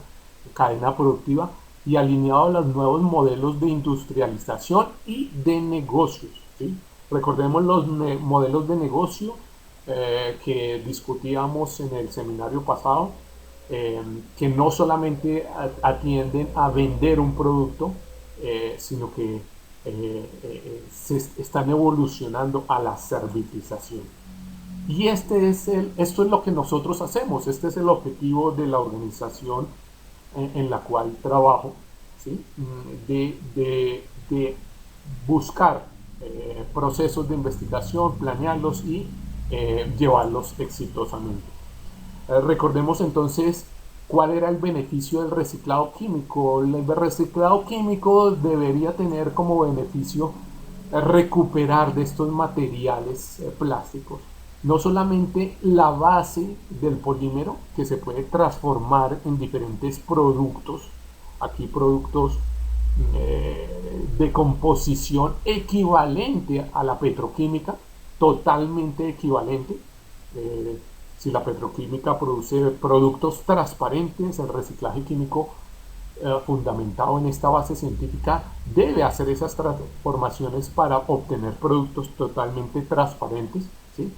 [SPEAKER 2] cadena productiva y alineado a los nuevos modelos de industrialización y de negocios, ¿sí? Recordemos los modelos de negocio que discutíamos en el seminario pasado, que no solamente atienden a vender un producto, sino que se están evolucionando a la servitización. Y esto es lo que nosotros hacemos, este es el objetivo de la organización en la cual trabajo, ¿sí? De buscar procesos de investigación, planearlos y llevarlos exitosamente. Recordemos entonces cuál era el beneficio del reciclado químico. El reciclado químico debería tener como beneficio recuperar de estos materiales plásticos no solamente la base del polímero, que se puede transformar en diferentes productos, aquí productos de composición equivalente a la petroquímica, totalmente equivalente. Si la petroquímica produce productos transparentes, el reciclaje químico fundamentado en esta base científica debe hacer esas transformaciones para obtener productos totalmente transparentes, ¿sí?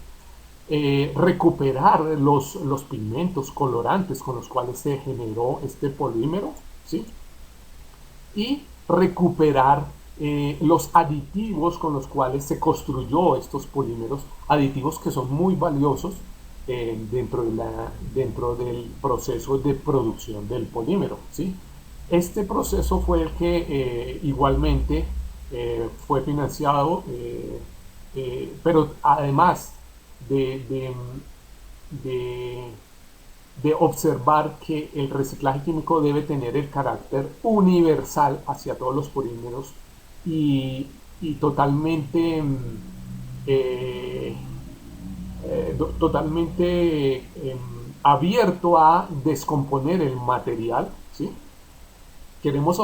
[SPEAKER 2] Recuperar los pigmentos colorantes con los cuales se generó este polímero, ¿sí? Y recuperar los aditivos con los cuales se construyó estos polímeros, aditivos que son muy valiosos dentro del proceso de producción del polímero, ¿sí? Este proceso fue el que igualmente fue financiado, pero además de observar que el reciclaje químico debe tener el carácter universal hacia todos los polímeros y totalmente abierto a descomponer el material, ¿sí? Queremos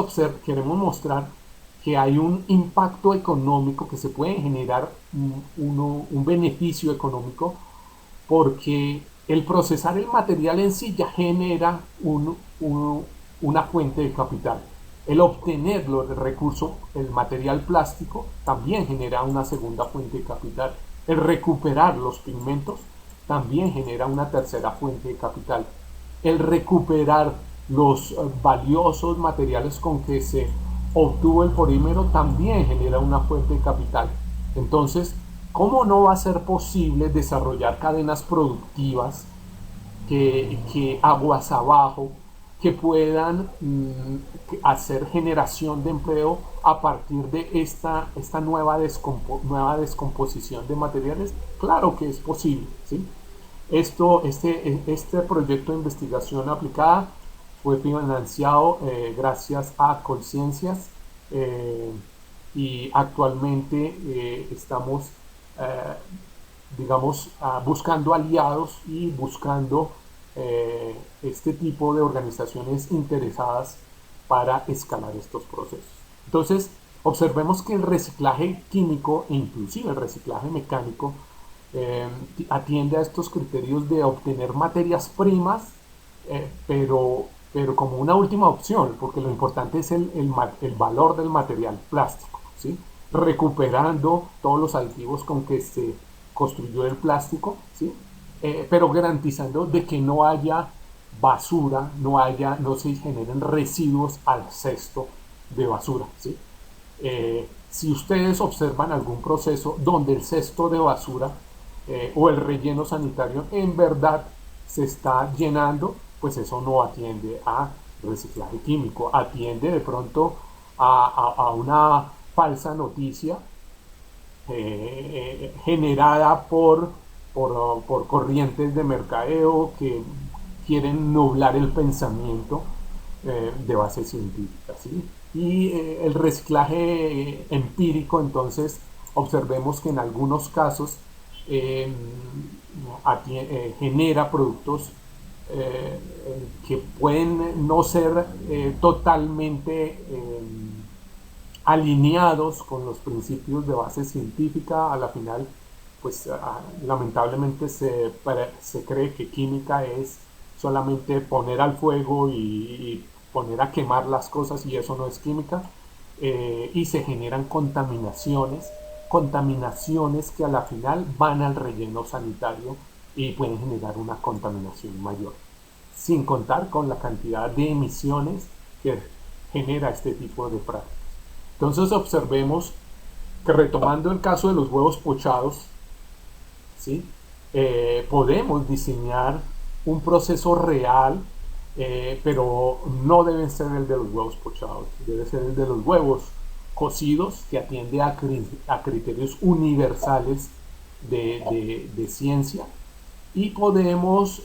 [SPEAKER 2] mostrar que hay un impacto económico, que se puede generar un beneficio económico, porque el procesar el material en sí ya genera una fuente de capital. El obtener el recurso, el material plástico, también genera una segunda fuente de capital. El recuperar los pigmentos también genera una tercera fuente de capital. El recuperar los valiosos materiales con que se obtuvo el polímero también genera una fuente de capital. Entonces, ¿cómo no va a ser posible desarrollar cadenas productivas que aguas abajo, que puedan hacer generación de empleo a partir de esta nueva descomposición de materiales? Claro que es posible, ¿sí? Este proyecto de investigación aplicada fue financiado gracias a Colciencias y actualmente estamos, buscando aliados y buscando este tipo de organizaciones interesadas para escalar estos procesos. Entonces, observemos que el reciclaje químico e inclusive el reciclaje mecánico atiende a estos criterios de obtener materias primas, pero como una última opción, porque lo importante es el valor del material plástico, ¿sí? Recuperando todos los aditivos con que se construyó el plástico, ¿sí? Pero garantizando de que no haya basura, no se generen residuos al cesto de basura, ¿sí? Si ustedes observan algún proceso donde el cesto de basura o el relleno sanitario en verdad se está llenando, pues eso no atiende a reciclaje químico, atiende de pronto a una falsa noticia generada por corrientes de mercadeo que quieren nublar el pensamiento de base científica, ¿sí? Y el reciclaje empírico, entonces, observemos que en algunos casos genera productos que pueden no ser totalmente alineados con los principios de base científica. A la final, pues lamentablemente se cree que química es solamente poner al fuego y poner a quemar las cosas, y eso no es química, y se generan contaminaciones que a la final van al relleno sanitario y pueden generar una contaminación mayor, sin contar con la cantidad de emisiones que genera este tipo de prácticas. Entonces observemos que, retomando el caso de los huevos pochados, ¿sí? Podemos diseñar un proceso real, pero no debe ser el de los huevos pochados, debe ser el de los huevos cocidos, que atiende a criterios universales de ciencia, y podemos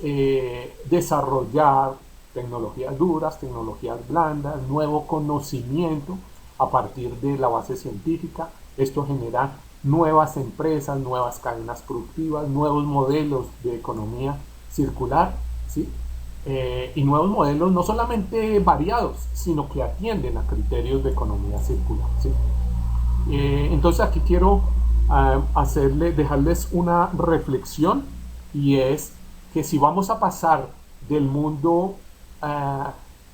[SPEAKER 2] desarrollar tecnologías duras, tecnologías blandas, nuevo conocimiento a partir de la base científica. Esto genera nuevas empresas, nuevas cadenas productivas, nuevos modelos de economía circular, ¿sí? Y nuevos modelos no solamente variados, sino que atienden a criterios de economía circular, ¿sí? Entonces aquí quiero dejarles una reflexión, y es que si vamos a pasar del mundo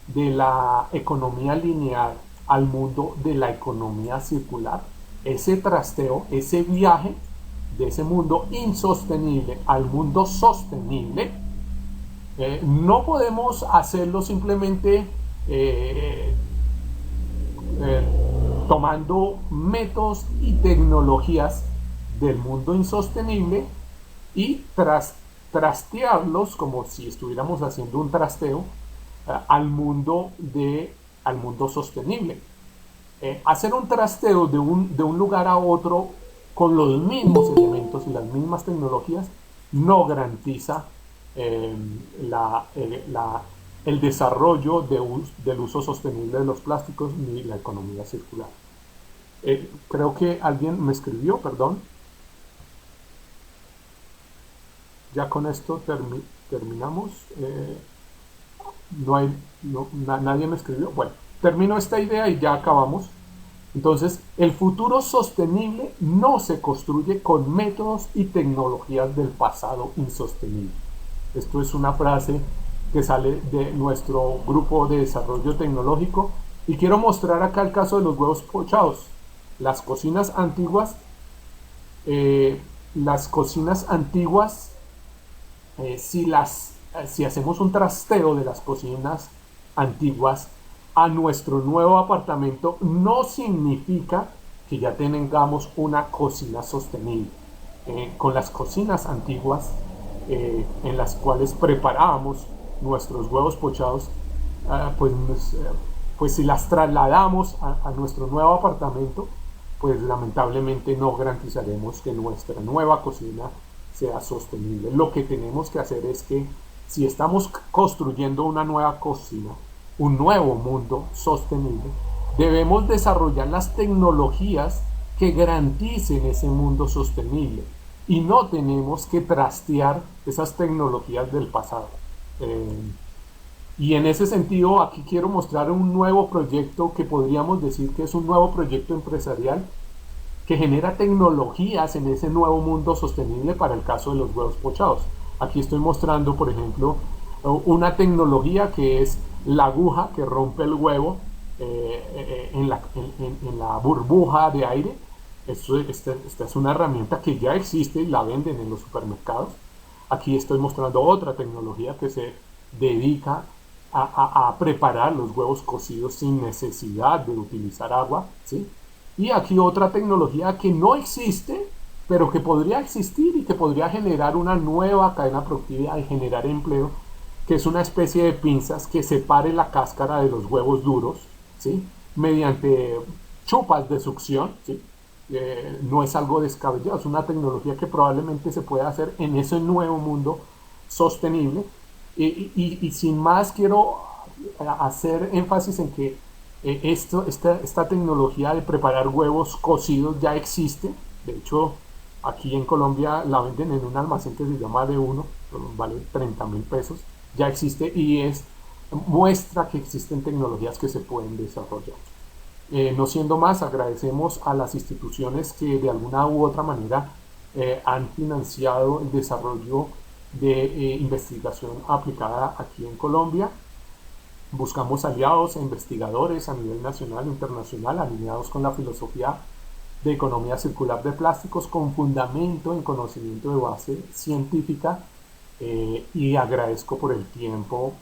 [SPEAKER 2] de la economía lineal al mundo de la economía circular, ese trasteo, ese viaje de ese mundo insostenible al mundo sostenible, no podemos hacerlo simplemente tomando métodos y tecnologías del mundo insostenible y trastearlos como si estuviéramos haciendo un trasteo al mundo sostenible. Hacer un trasteo de un lugar a otro con los mismos elementos y las mismas tecnologías no garantiza el desarrollo del uso sostenible de los plásticos ni la economía circular. Creo que alguien me escribió, perdón. Ya con esto terminamos. Nadie me escribió. Bueno, termino esta idea y ya acabamos. Entonces, el futuro sostenible no se construye con métodos y tecnologías del pasado insostenible. Esto es una frase que sale de nuestro grupo de desarrollo tecnológico, y quiero mostrar acá el caso de los huevos pochados. Las cocinas antiguas, si hacemos un trasteo de las cocinas antiguas a nuestro nuevo apartamento, no significa que ya tengamos una cocina sostenible. Con las cocinas antiguas, en las cuales preparábamos nuestros huevos pochados, pues si las trasladamos a nuestro nuevo apartamento, pues lamentablemente no garantizaremos que nuestra nueva cocina sea sostenible. Lo que tenemos que hacer es que, si estamos construyendo una nueva cocina, un nuevo mundo sostenible, debemos desarrollar las tecnologías que garanticen ese mundo sostenible, y no tenemos que trastear esas tecnologías del pasado. Y en ese sentido, aquí quiero mostrar un nuevo proyecto que podríamos decir que es un nuevo proyecto empresarial que genera tecnologías en ese nuevo mundo sostenible para el caso de los huevos pochados. Aquí estoy mostrando, por ejemplo, una tecnología que es la aguja que rompe el huevo en la burbuja de aire. Esta es una herramienta que ya existe y la venden en los supermercados. Aquí estoy mostrando otra tecnología que se dedica a preparar los huevos cocidos sin necesidad de utilizar agua, ¿sí? Y aquí otra tecnología que no existe, pero que podría existir y que podría generar una nueva cadena productiva y generar empleo, que es una especie de pinzas que separe la cáscara de los huevos duros, ¿sí? Mediante chupas de succión, ¿sí? No es algo descabellado, es una tecnología que probablemente se pueda hacer en ese nuevo mundo sostenible. Y sin más quiero hacer énfasis en que esta tecnología de preparar huevos cocidos ya existe. De hecho, aquí en Colombia la venden en un almacén que se llama De Uno, vale 30.000 pesos. Ya existe y muestra que existen tecnologías que se pueden desarrollar. No siendo más, agradecemos a las instituciones que de alguna u otra manera han financiado el desarrollo de investigación aplicada aquí en Colombia. Buscamos aliados e investigadores a nivel nacional e internacional alineados con la filosofía de economía circular de plásticos con fundamento en conocimiento de base científica, y agradezco por el tiempo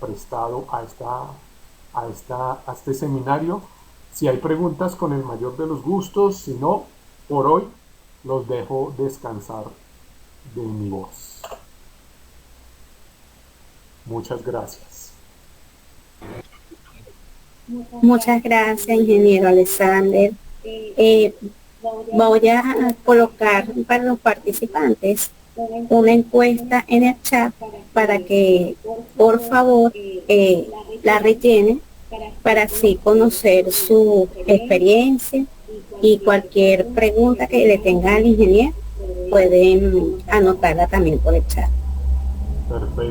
[SPEAKER 2] prestado a este seminario. Si hay preguntas, con el mayor de los gustos. Si no, por hoy los dejo descansar de mi voz. Muchas gracias.
[SPEAKER 1] Muchas gracias, ingeniero Alexander. Voy a colocar para los participantes una encuesta en el chat para que por favor la rellenen para así conocer su experiencia y cualquier pregunta que le tenga al ingeniero pueden anotarla también por el chat.
[SPEAKER 2] Perfecto.